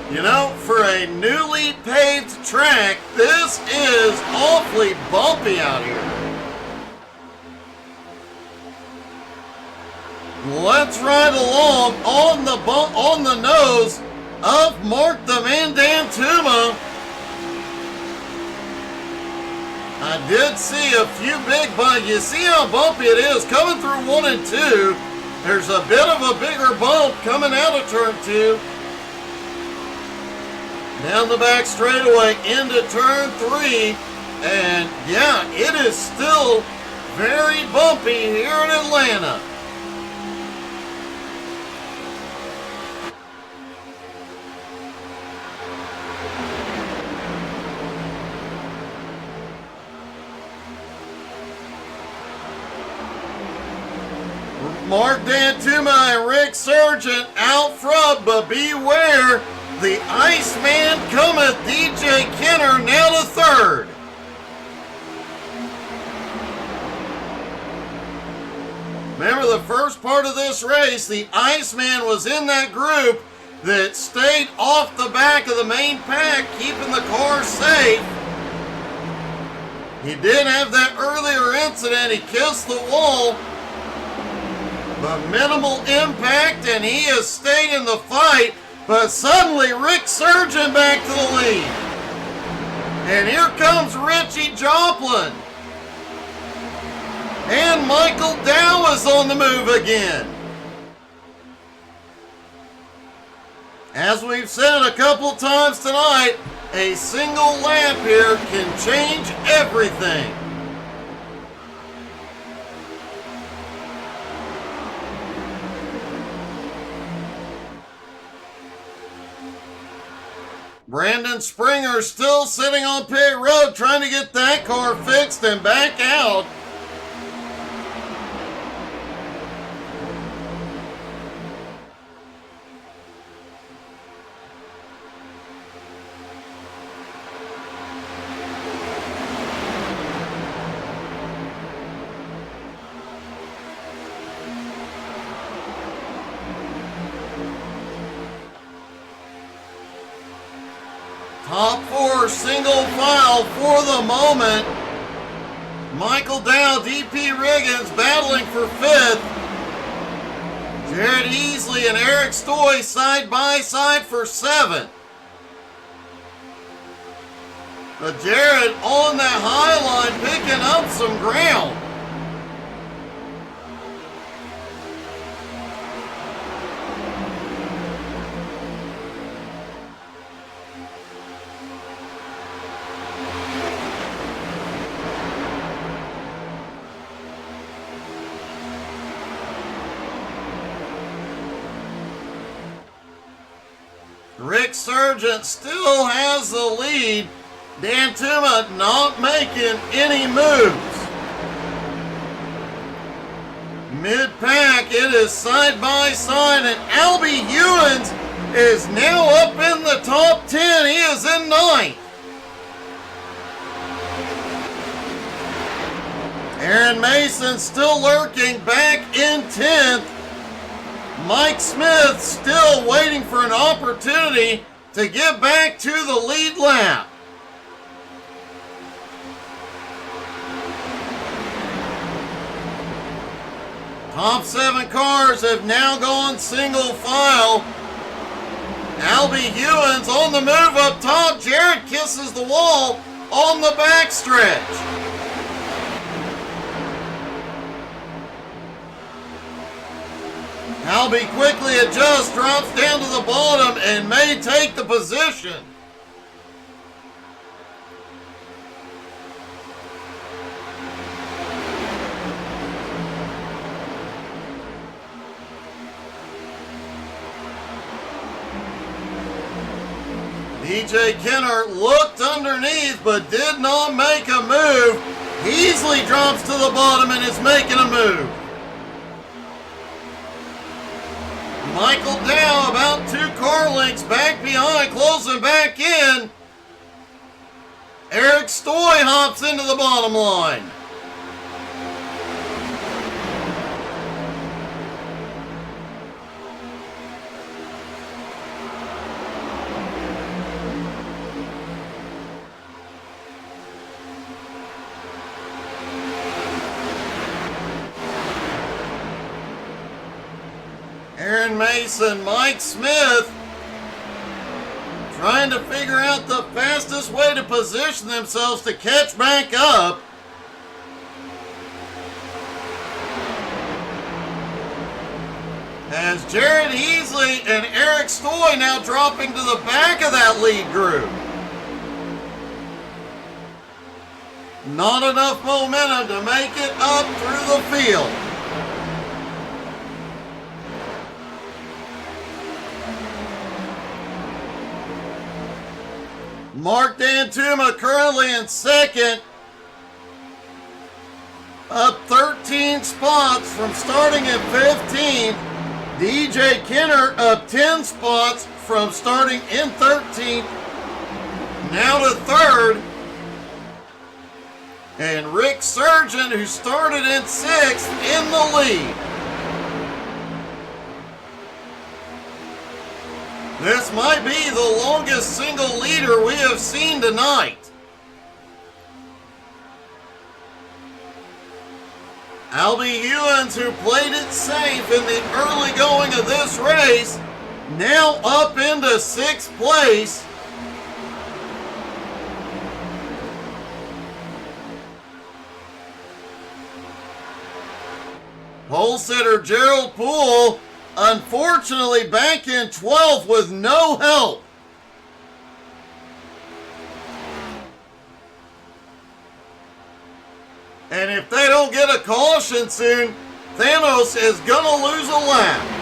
Speaker 1: You know, for a newly paved track, this is awfully bumpy out here. Let's ride along on the nose of Mark the Man Dantuma. I did see a few big bumps. You see how bumpy it is coming through 1 and 2. There's a bit of a bigger bump coming out of turn 2. Down the back straightaway into turn 3. And yeah, it is still very bumpy here in Atlanta. Mark Dantuma and Rick Sargent out front, but beware, the Iceman cometh. DJ Kenner now to third. Remember the first part of this race, the Iceman was in that group that stayed off the back of the main pack, keeping the car safe. He did have that earlier incident. He kissed the wall. But minimal impact, and he has stayed in the fight. But suddenly, Rick Sargent back to the lead. And here comes Richie Joplin. And Michael Dow is on the move again. As we've said a couple times tonight, a single lap here can change everything. Brandon Springer still sitting on pit road trying to get that car fixed and back out. Top 4 single file for the moment. Michael Dow, DP Riggins battling for 5th. Jared Easley and Eric Stoy side by side for 7th. But Jared on that high line picking up some ground. Rick Sargent still has the lead. Dantuma not making any moves. Mid-pack, it is side by side, and Albie Hewins is now up in the top 10. He is in 9th. Aaron Mason still lurking back in 10th. Mike Smith still waiting for an opportunity to get back to the lead lap. Top 7 cars have now gone single file. Albie Hewins on the move up top. Jared kisses the wall on the backstretch. Albie quickly adjusts, drops down to the bottom, and may take the position. DJ Kenner looked underneath but did not make a move. Heasley drops to the bottom and is making a move. Michael Dow about 2 car lengths back behind, closing back in. Eric Stoy hops into the bottom line. Aaron Mason, Mike Smith trying to figure out the fastest way to position themselves to catch back up. As Jared Heasley and Eric Stoy now dropping to the back of that lead group. Not enough momentum to make it up through the field. Mark Dantuma currently in second, up 13 spots from starting at 15th. DJ Kenner up 10 spots from starting in 13th, now to third. And Rick Surgeon, who started in 6th, in the lead. This might be the longest single leader we have seen tonight. Albie Hewins, who played it safe in the early going of this race, now up into 6th place. Pole sitter Gerald Poole, unfortunately back in 12th with no help. And if they don't get a caution soon, Thanos is gonna lose a lap.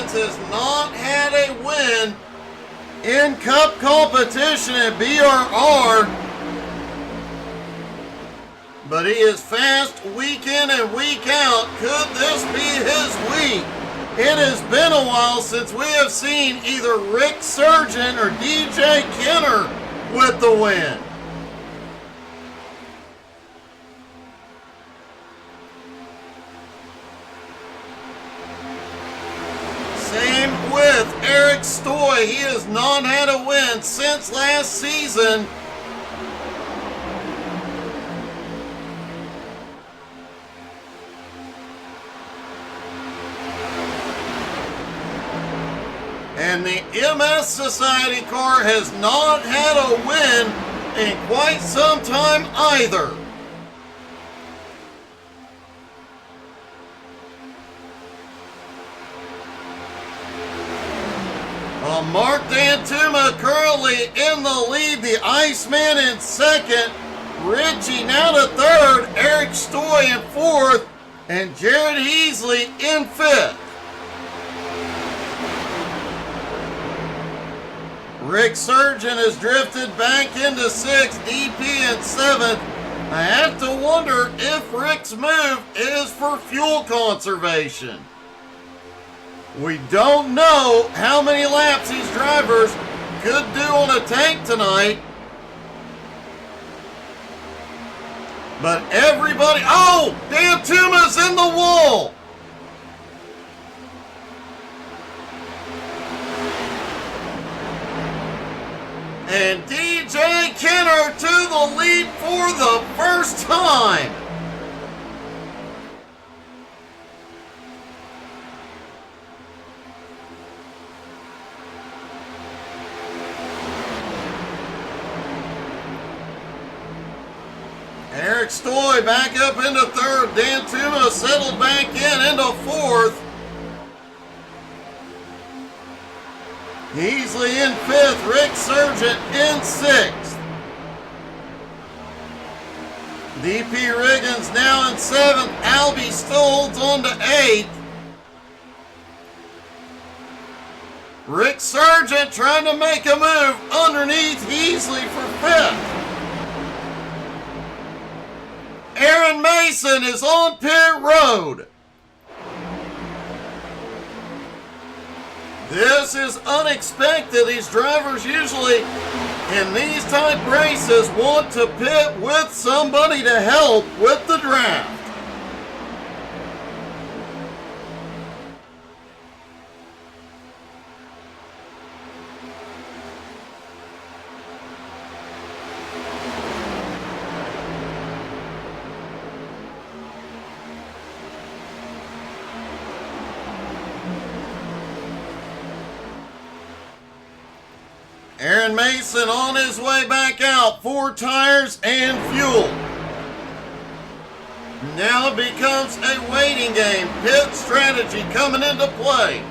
Speaker 1: Has not had a win in Cup competition at BRR, but he is fast week in and week out. Could this be his week? It has been a while since we have seen either Rick Surgeon or DJ Kenner with the win. Same with Eric Stoy. He has not had a win since last season. And the MS Society car has not had a win in quite some time either. Mark Dantuma currently in the lead, the Iceman in second, Richie now to third, Eric Stoy in fourth, and Jared Heasley in fifth. Rick Surgeon has drifted back into sixth, DP in seventh, I have to wonder if Rick's move is for fuel conservation. We don't know how many laps these drivers could do on a tank tonight. But everybody, oh, Dan Tuma's in the wall. And DJ Kenner to the lead for the first time. Eric Stoy back up into third. Dan Tuma settled back into fourth. Heasley in fifth. Rick Sargent in sixth. DP Riggins now in seventh. Albie still holds on to eighth. Rick Sargent trying to make a move underneath Heasley for fifth. Aaron Mason is on pit road. This is unexpected. These drivers usually in these type races want to pit with somebody to help with the draft. Aaron Mason on his way back out. 4 tires and fuel. Now it becomes a waiting game. Pit strategy coming into play.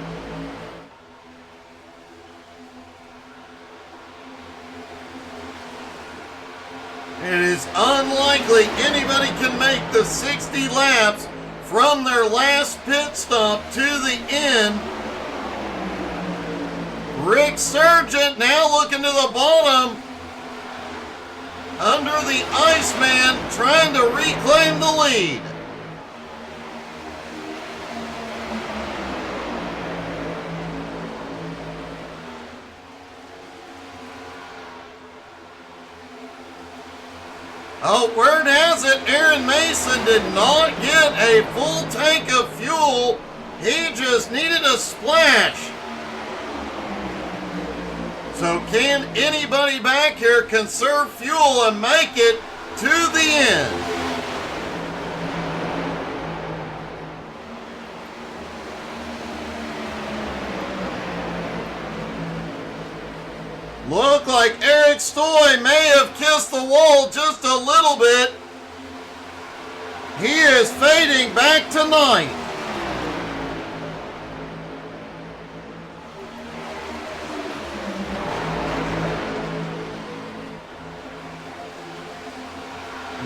Speaker 1: It is unlikely anybody can make the 60 laps from their last pit stop to the end. Rick Sargent now looking to the bottom under the Iceman, trying to reclaim the lead. Oh, word has it, Aaron Mason did not get a full tank of fuel. He just needed a splash. So can anybody back here conserve fuel and make it to the end? Look like Eric Stoy may have kissed the wall just a little bit. He is fading back to ninth.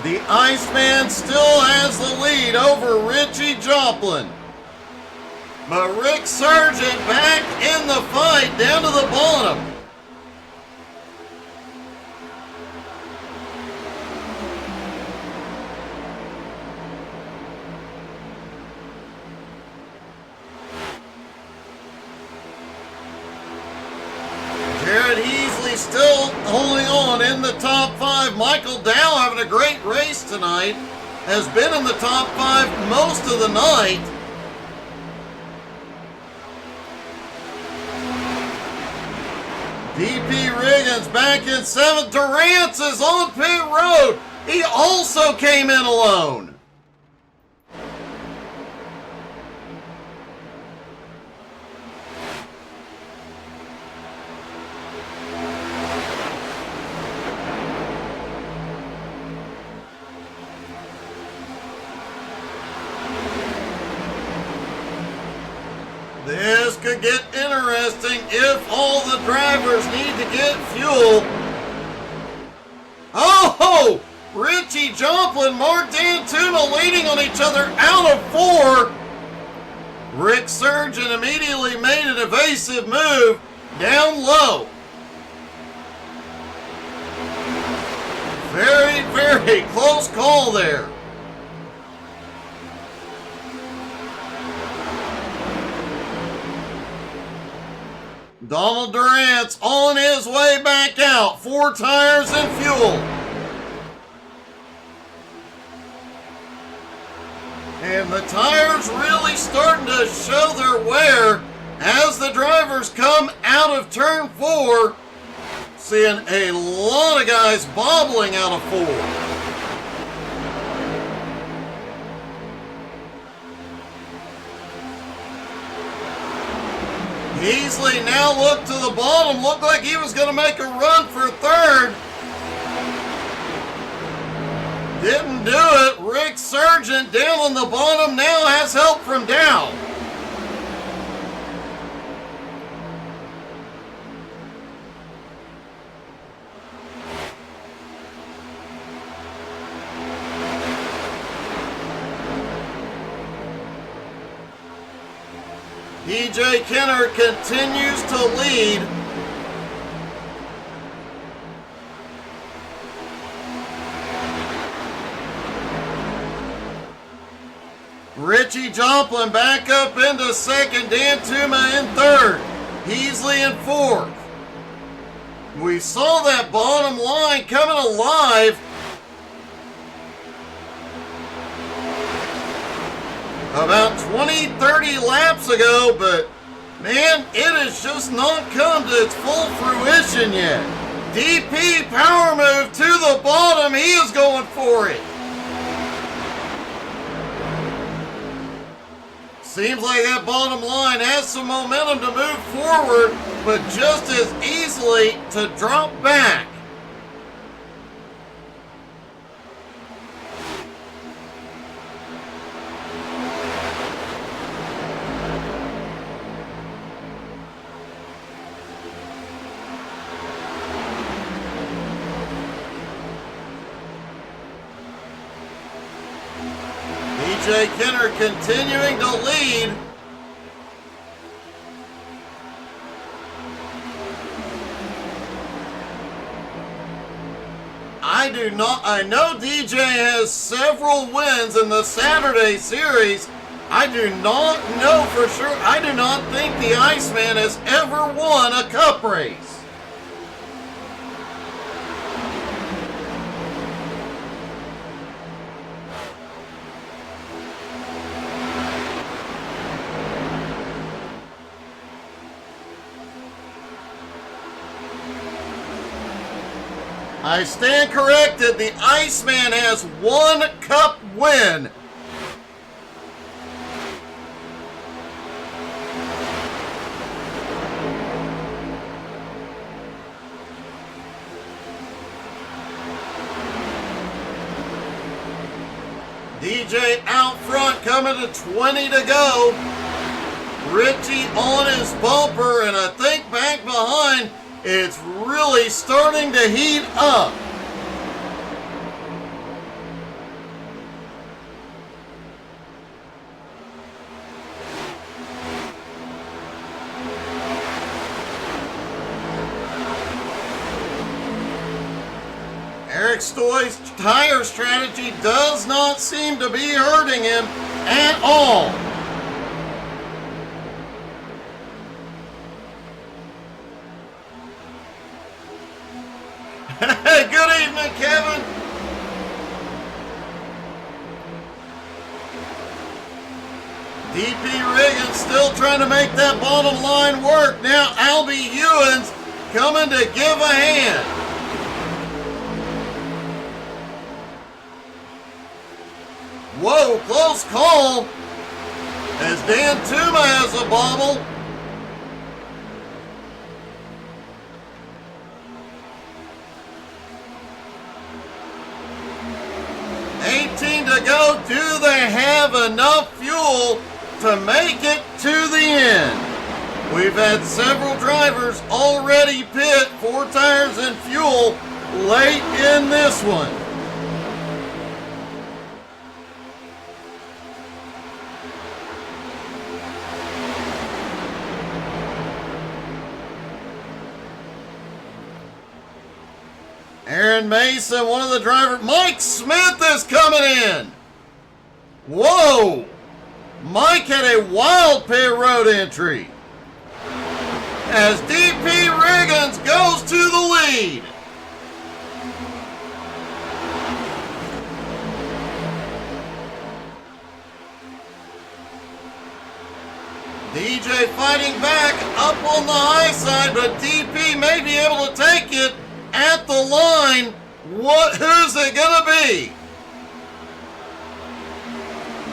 Speaker 1: The Iceman still has the lead over Richie Joplin. But Rick Sargent back in the fight down to the bottom. Jared Heasley still holding on in the top 5. Michael Dow having a great race tonight. Has been in the top 5 most of the night. DP Riggins back in 7th. Durance is on pit road. He also came in alone. This could get interesting if all the drivers need to get fuel. Oh! Richie Joplin, Mark D'Antuna leading on each other out of 4. Rick Sargent immediately made an evasive move down low. Very, very close call there. Donald Durant's on his way back out. 4 tires and fuel. And the tires really starting to show their wear as the drivers come out of turn 4. Seeing a lot of guys bobbling out of 4. Heasley now looked to the bottom, looked like he was going to make a run for 3rd. Didn't do it. Rick Sargent down on the bottom now has help from Dow. DJ Kenner continues to lead. Richie Joplin back up into 2nd. Dan Tuma in 3rd. Heasley in 4th. We saw that bottom line coming alive. About 20-30 laps ago, but man, it has just not come to its full fruition yet. DP power move to the bottom. He is going for it. Seems like that bottom line has some momentum to move forward, but just as easily to drop back. DJ Kenner continuing to lead. I know DJ has several wins in the Saturday series. I do not know for sure. I do not think the Iceman has ever won a cup race. I stand corrected. The Iceman has 1 cup win. DJ out front, coming to 20 to go. Richie on his bumper, and I think back behind, it's really starting to heat up. Eric Stoy's tire strategy does not seem to be hurting him at all. Good evening, Kevin. DP Riggins still trying to make that bottom line work. Now Albie Ewens coming to give a hand. Whoa, close call as Dan Tuma has a bobble. To go. Do they have enough fuel to make it to the end? We've had several drivers already pit 4 tires and fuel late in this one. Aaron Aaron Mason, one of the drivers. Mike Smith is coming in. Whoa! Mike had a wild pit road entry as DP Riggins goes to the lead. DJ fighting back up on the high side, but DP may be able to take it at the line. Who's it gonna be?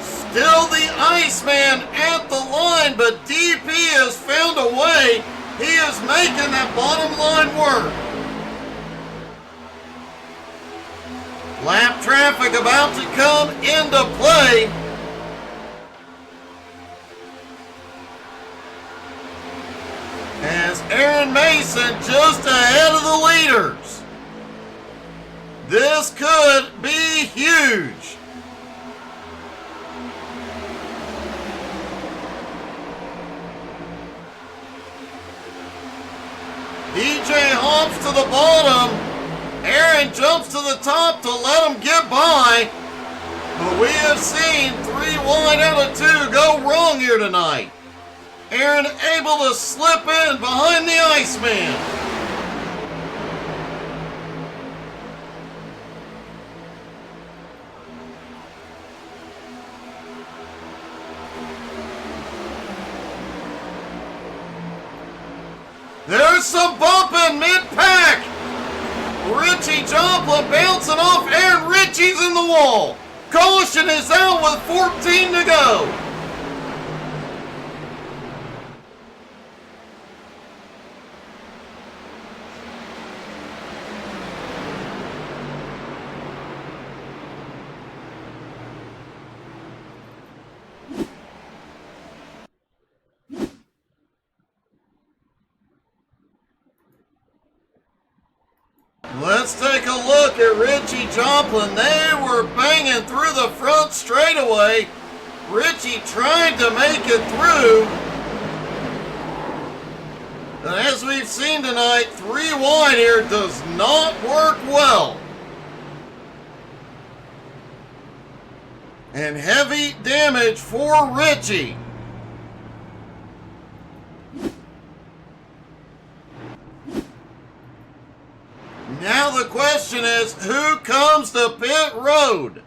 Speaker 1: Still the Iceman at the line, but DP has found a way. He is making that bottom line work. Lap traffic about to come into play. As Aaron Mason just ahead of the leaders. This could be huge. DJ hops to the bottom. Aaron jumps to the top to let him get by. But we have seen 3 wide out of 2 go wrong here tonight. Aaron able to slip in behind the Iceman. There's some bumping mid-pack. Richie Joplin bouncing off Aaron. Richie's in the wall. Caution is out with 14 to go. Let's take a look at Richie Joplin. They were banging through the front straightaway. Richie tried to make it through. And as we've seen tonight, 3 wide here does not work well. And heavy damage for Richie. Now the question is, who comes to pit road?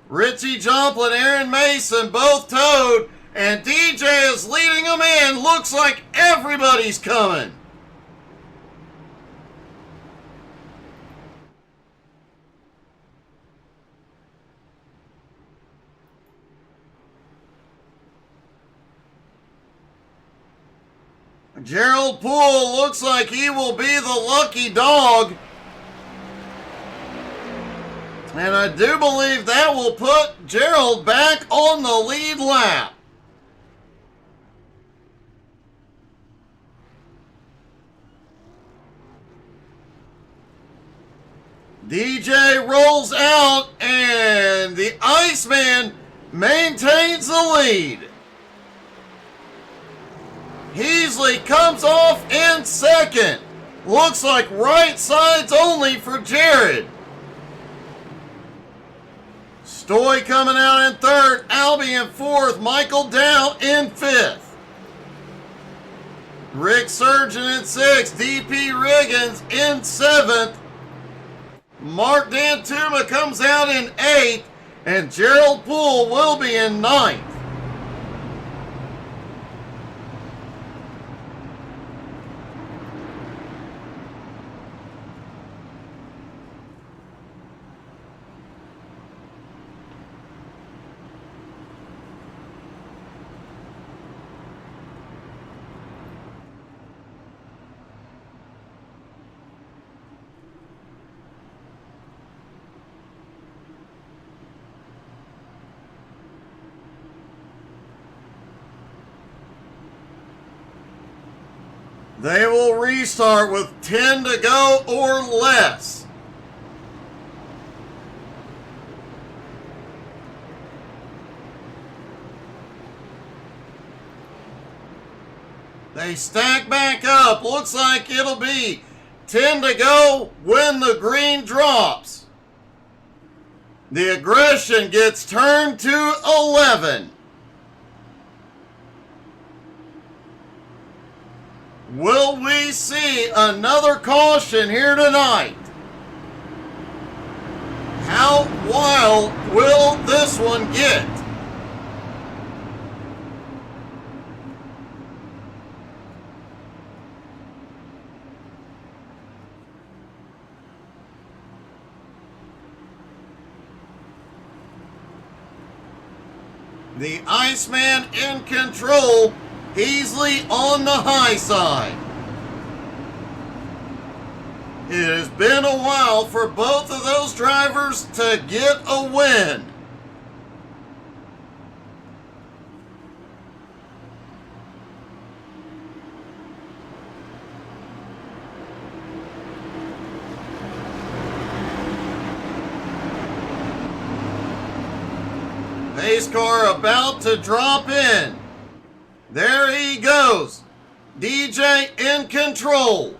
Speaker 1: Richie Joplin, Aaron Mason, both towed, and DJ is leading them in. Looks like everybody's coming. Gerald Poole looks like he will be the lucky dog. And I do believe that will put Gerald back on the lead lap. DJ rolls out and the Iceman maintains the lead. Heasley comes off in second. Looks like right sides only for Jared. Stoy coming out in third. Albie in fourth. Michael Dow in fifth. Rick Surgeon in sixth. DP Riggins in seventh. Mark Dantuma comes out in eighth. And Gerald Poole will be in ninth. They will restart with 10 to go or less. They stack back up. Looks like it'll be 10 to go when the green drops. The aggression gets turned to 11. Will we see another caution here tonight? How wild will this one get? The Iceman in control, Heasley on the high side. It has been a while for both of those drivers to get a win. Pace car about to drop in. There he goes. DJ in control.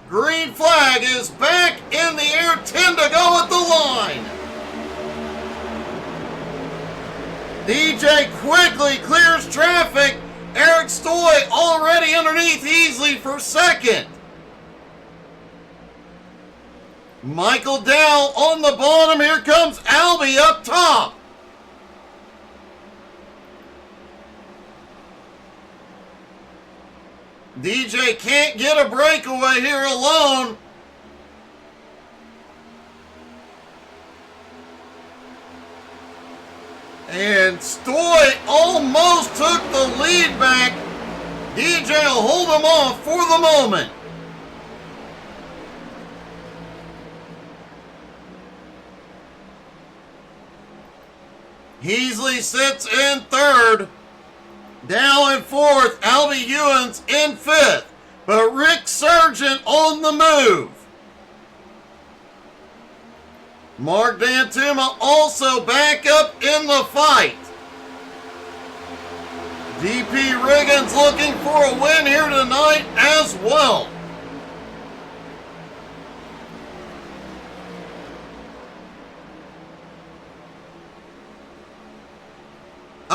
Speaker 1: Green flag is back in the air. 10 to go at the line. DJ quickly clears traffic. Eric Stoy already underneath Heasley for second. Michael Dow on the bottom. Here comes Albie up top. DJ can't get a breakaway here alone. And Stoy almost took the lead back. DJ will hold him off for the moment. Heasley sits in third. Dow in fourth. Albie Ewens in fifth. But Rick Sargent on the move. Mark Dantuma also back up in the fight. DP Riggins looking for a win here tonight as well.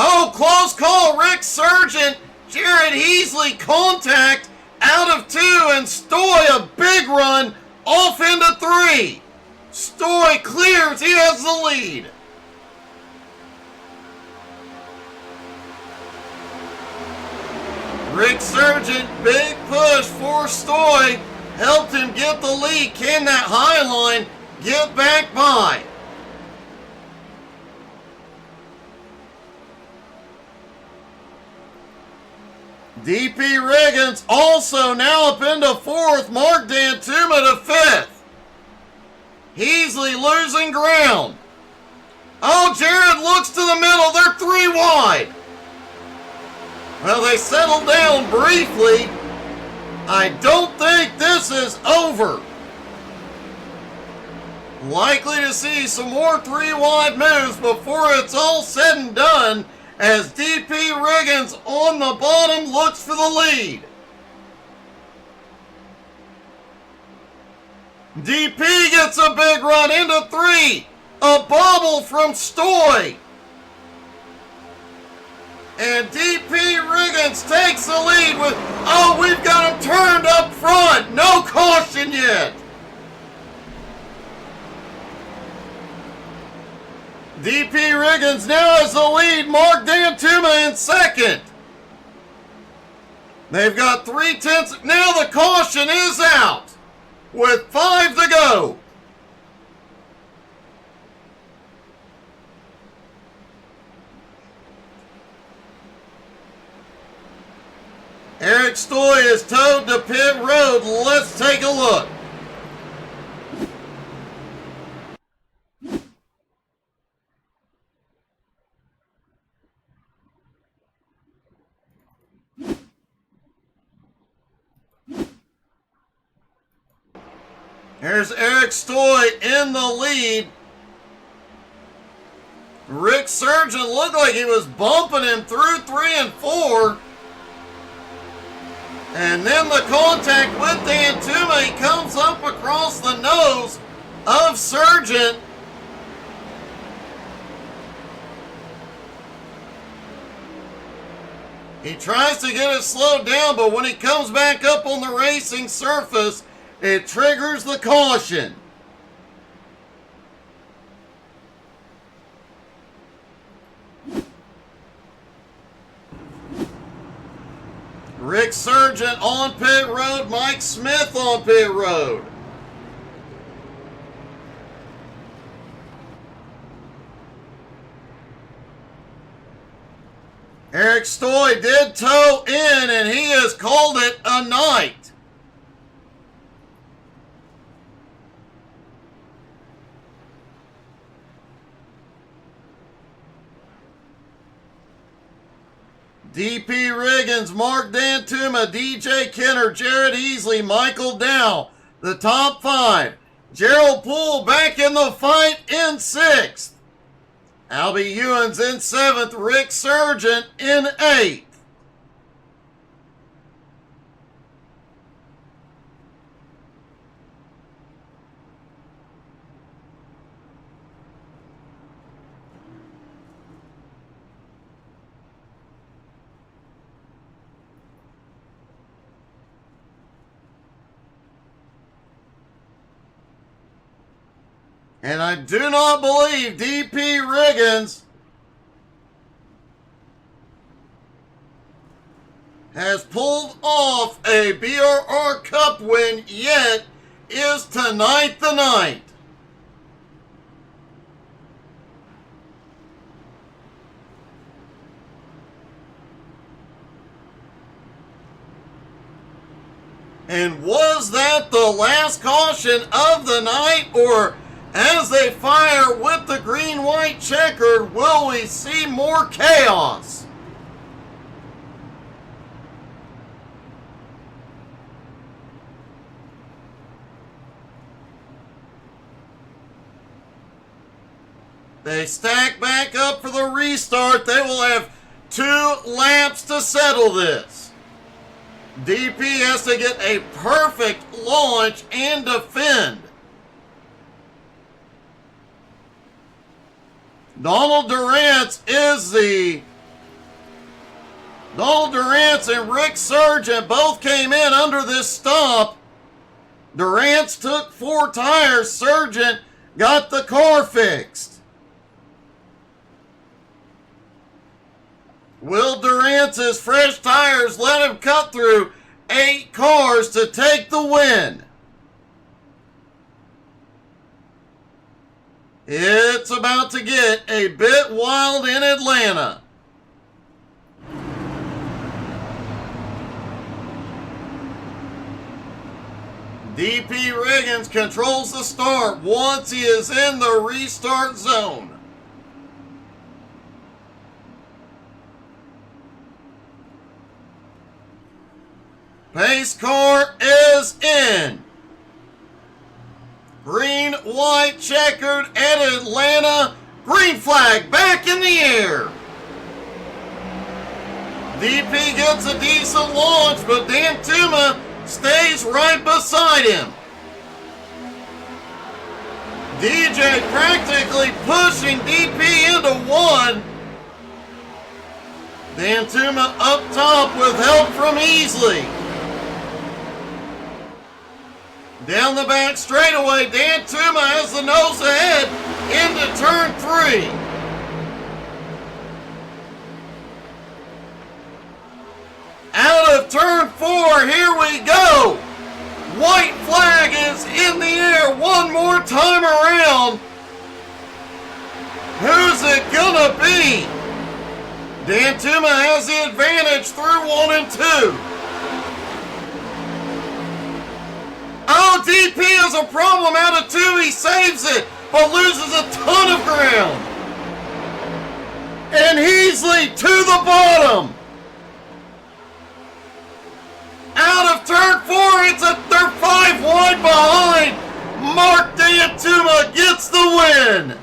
Speaker 1: Oh, close call. Rick Sargent, Jared Heasley contact out of two, and Stoy a big run off into three. Stoy clears. He has the lead. Rick Sargent, big push for Stoy. Helped him get the lead. Can that high line get back by? DP Riggins also now up into fourth. Mark Dantuma to fifth. Heasley losing ground. Oh, Jared looks to the middle. They're three wide. Well, they settled down briefly. I don't think this is over. Likely to see some more three wide moves before it's all said and done, as DP Riggins on the bottom looks for the lead. DP gets a big run into three. A bobble from Stoy. And DP Riggins takes the lead with, oh, we've got him turned up front. No caution yet. DP Riggins now has the lead. Mark Dantuma in second. They've got 3/10. Now the caution is out with 5 to go. Eric Stoy is towed to pit road. Let's take a look. Here's Eric Stoy in the lead. Rick Sargent looked like he was bumping him through 3 and 4. And then the contact with D'Antuma. He comes up across the nose of Sargent. He tries to get it slowed down, but when he comes back up on the racing surface, it triggers the caution. Rick Sargent on pit road, Mike Smith on pit road. Eric Stoy did toe in, and he has called it a night. DP Riggins, Mark D'Antuma, DJ Kenner, Jared Easley, Michael Dow, the top five. Gerald Poole back in the fight in 6th. Albie Ewens in 7th, Rick Sargent in 8th. And I do not believe DP Riggins has pulled off a BRR Cup win yet. Is tonight the night? And was that the last caution of the night, or as they fire with the green-white checkered, will we see more chaos? They stack back up for the restart. They will have 2 laps to settle this. DP has to get a perfect launch and defend. Donald Durant's and Rick Sargent both came in under this stop. Durant's took 4 tires. Sargent got the car fixed. Will Durant's fresh tires let him cut through 8 cars to take the win? It's about to get a bit wild in Atlanta. DP Riggins controls the start once he is in the restart zone. Pace car is in. Green, white, checkered at Atlanta. Green flag back in the air. DP gets a decent launch, but D'Antuma stays right beside him. DJ practically pushing DP into 1. D'Antuma up top with help from Easley. Down the back straightaway, D'Antuma has the nose ahead into turn 3. Out of turn 4, here we go. White flag is in the air one more time around. Who's it gonna be? D'Antuma has the advantage through 1 and 2. Oh, DP has a problem out of 2. He saves it, but loses a ton of ground. And Easley to the bottom. Out of turn 4, they're 5 wide behind. Mark D'Antuma gets the win.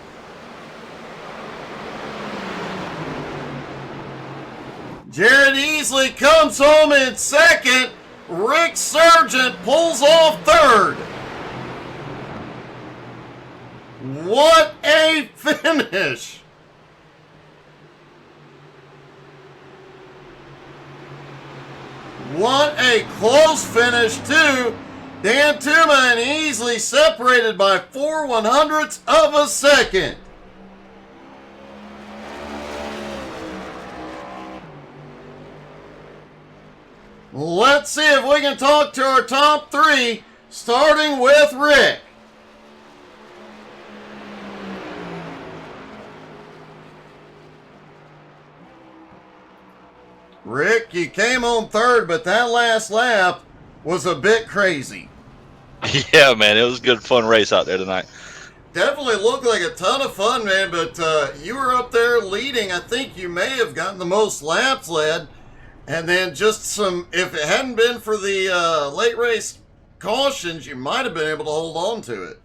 Speaker 1: Jared Easley comes home in 2nd. Rick Sargent pulls off third. What a finish! What a close finish, too. Dan Tuma and Easley separated by 4/100ths of a second. Let's see if we can talk to our top three, starting with Rick. Rick, you came on third, but that last lap was a bit crazy.
Speaker 3: Yeah, man, it was a good, fun race out there tonight.
Speaker 1: Definitely looked like a ton of fun, man, but you were up there leading. I think you may have gotten the most laps led. And then just some, if it hadn't been for the late race cautions, you might have been able to hold on to it.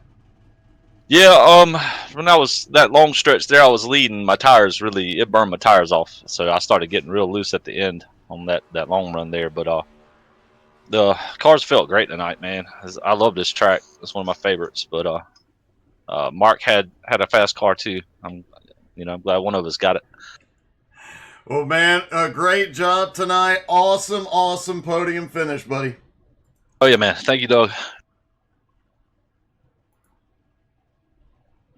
Speaker 3: Yeah, when I was that long stretch there, I was leading. My tires it burned my tires off. So I started getting real loose at the end on that long run there. But the cars felt great tonight, man. I love this track. It's one of my favorites. But Mark had a fast car too. I'm glad one of us got it.
Speaker 1: Well, man, a great job tonight. Awesome, awesome podium finish, buddy.
Speaker 3: Oh yeah, man. Thank you, Doug.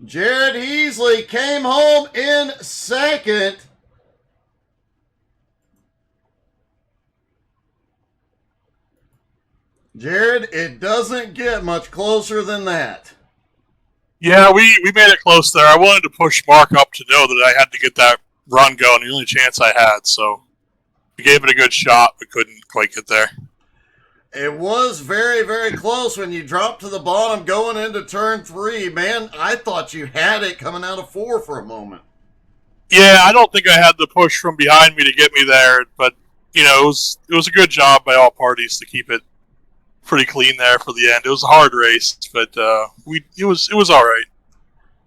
Speaker 1: Jared Heasley came home in second. Jared, it doesn't get much closer than that.
Speaker 4: Yeah, we made it close there. I wanted to push Mark up to know that I had to get that run going, the only chance I had. So we gave it a good shot, but couldn't quite get there.
Speaker 1: It was very, very close when you dropped to the bottom going into turn 3. Man, I thought you had it coming out of 4 for a moment.
Speaker 4: Yeah, I don't think I had the push from behind me to get me there, but it was a good job by all parties to keep it pretty clean there for the end. It was a hard race, but it was all right.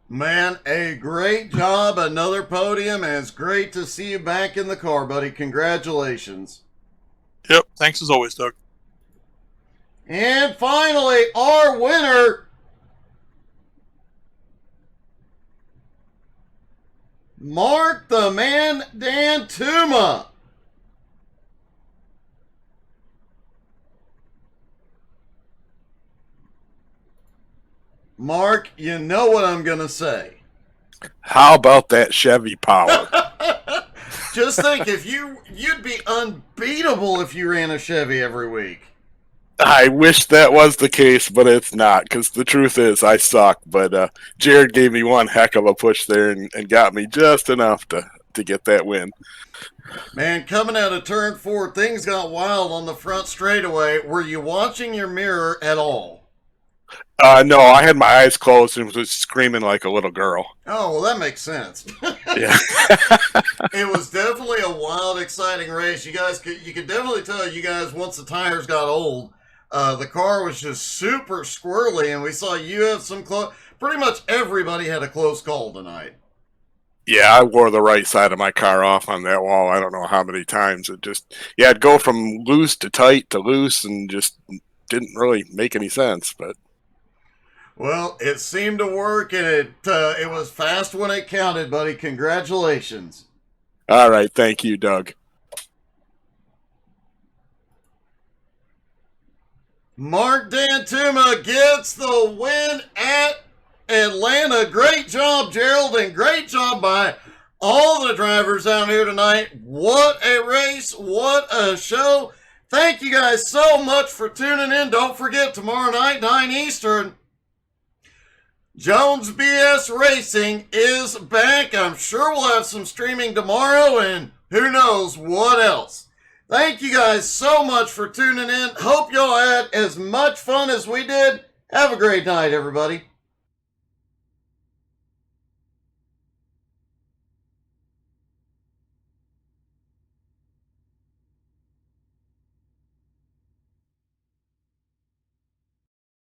Speaker 1: Man, a great job, another podium, and it's great to see you back in the car, buddy. Congratulations.
Speaker 4: Yep, thanks as always, Doug.
Speaker 1: And finally, our winner, Mark the Man Dan Tuma. Mark, you know what I'm going to say.
Speaker 5: How about that Chevy power?
Speaker 1: Just think, if you'd be unbeatable if you ran a Chevy every week.
Speaker 5: I wish that was the case, but it's not, because the truth is I suck. But Jared gave me one heck of a push there and got me just enough to get that win.
Speaker 1: Man, coming out of turn 4, things got wild on the front straightaway. Were you watching your mirror at all?
Speaker 5: No, I had my eyes closed and was screaming like a little girl.
Speaker 1: Oh, well, that makes sense.
Speaker 5: Yeah.
Speaker 1: It was definitely a wild, exciting race. You could definitely tell you guys, once the tires got old, the car was just super squirrely, and we saw you have some pretty much everybody had a close call tonight.
Speaker 5: Yeah, I wore the right side of my car off on that wall. I don't know how many times. It'd go from loose to tight to loose and just didn't really make any sense, but.
Speaker 1: Well, it seemed to work, and it was fast when it counted, buddy. Congratulations.
Speaker 5: All right. Thank you, Doug.
Speaker 1: Mark Dantuma gets the win at Atlanta. Great job, Gerald, and great job by all the drivers out here tonight. What a race. What a show. Thank you guys so much for tuning in. Don't forget, tomorrow night, 9 Eastern, Jones BS Racing is back. I'm sure we'll have some streaming tomorrow, and who knows what else. Thank you guys so much for tuning in. Hope y'all had as much fun as we did. Have a great night, everybody.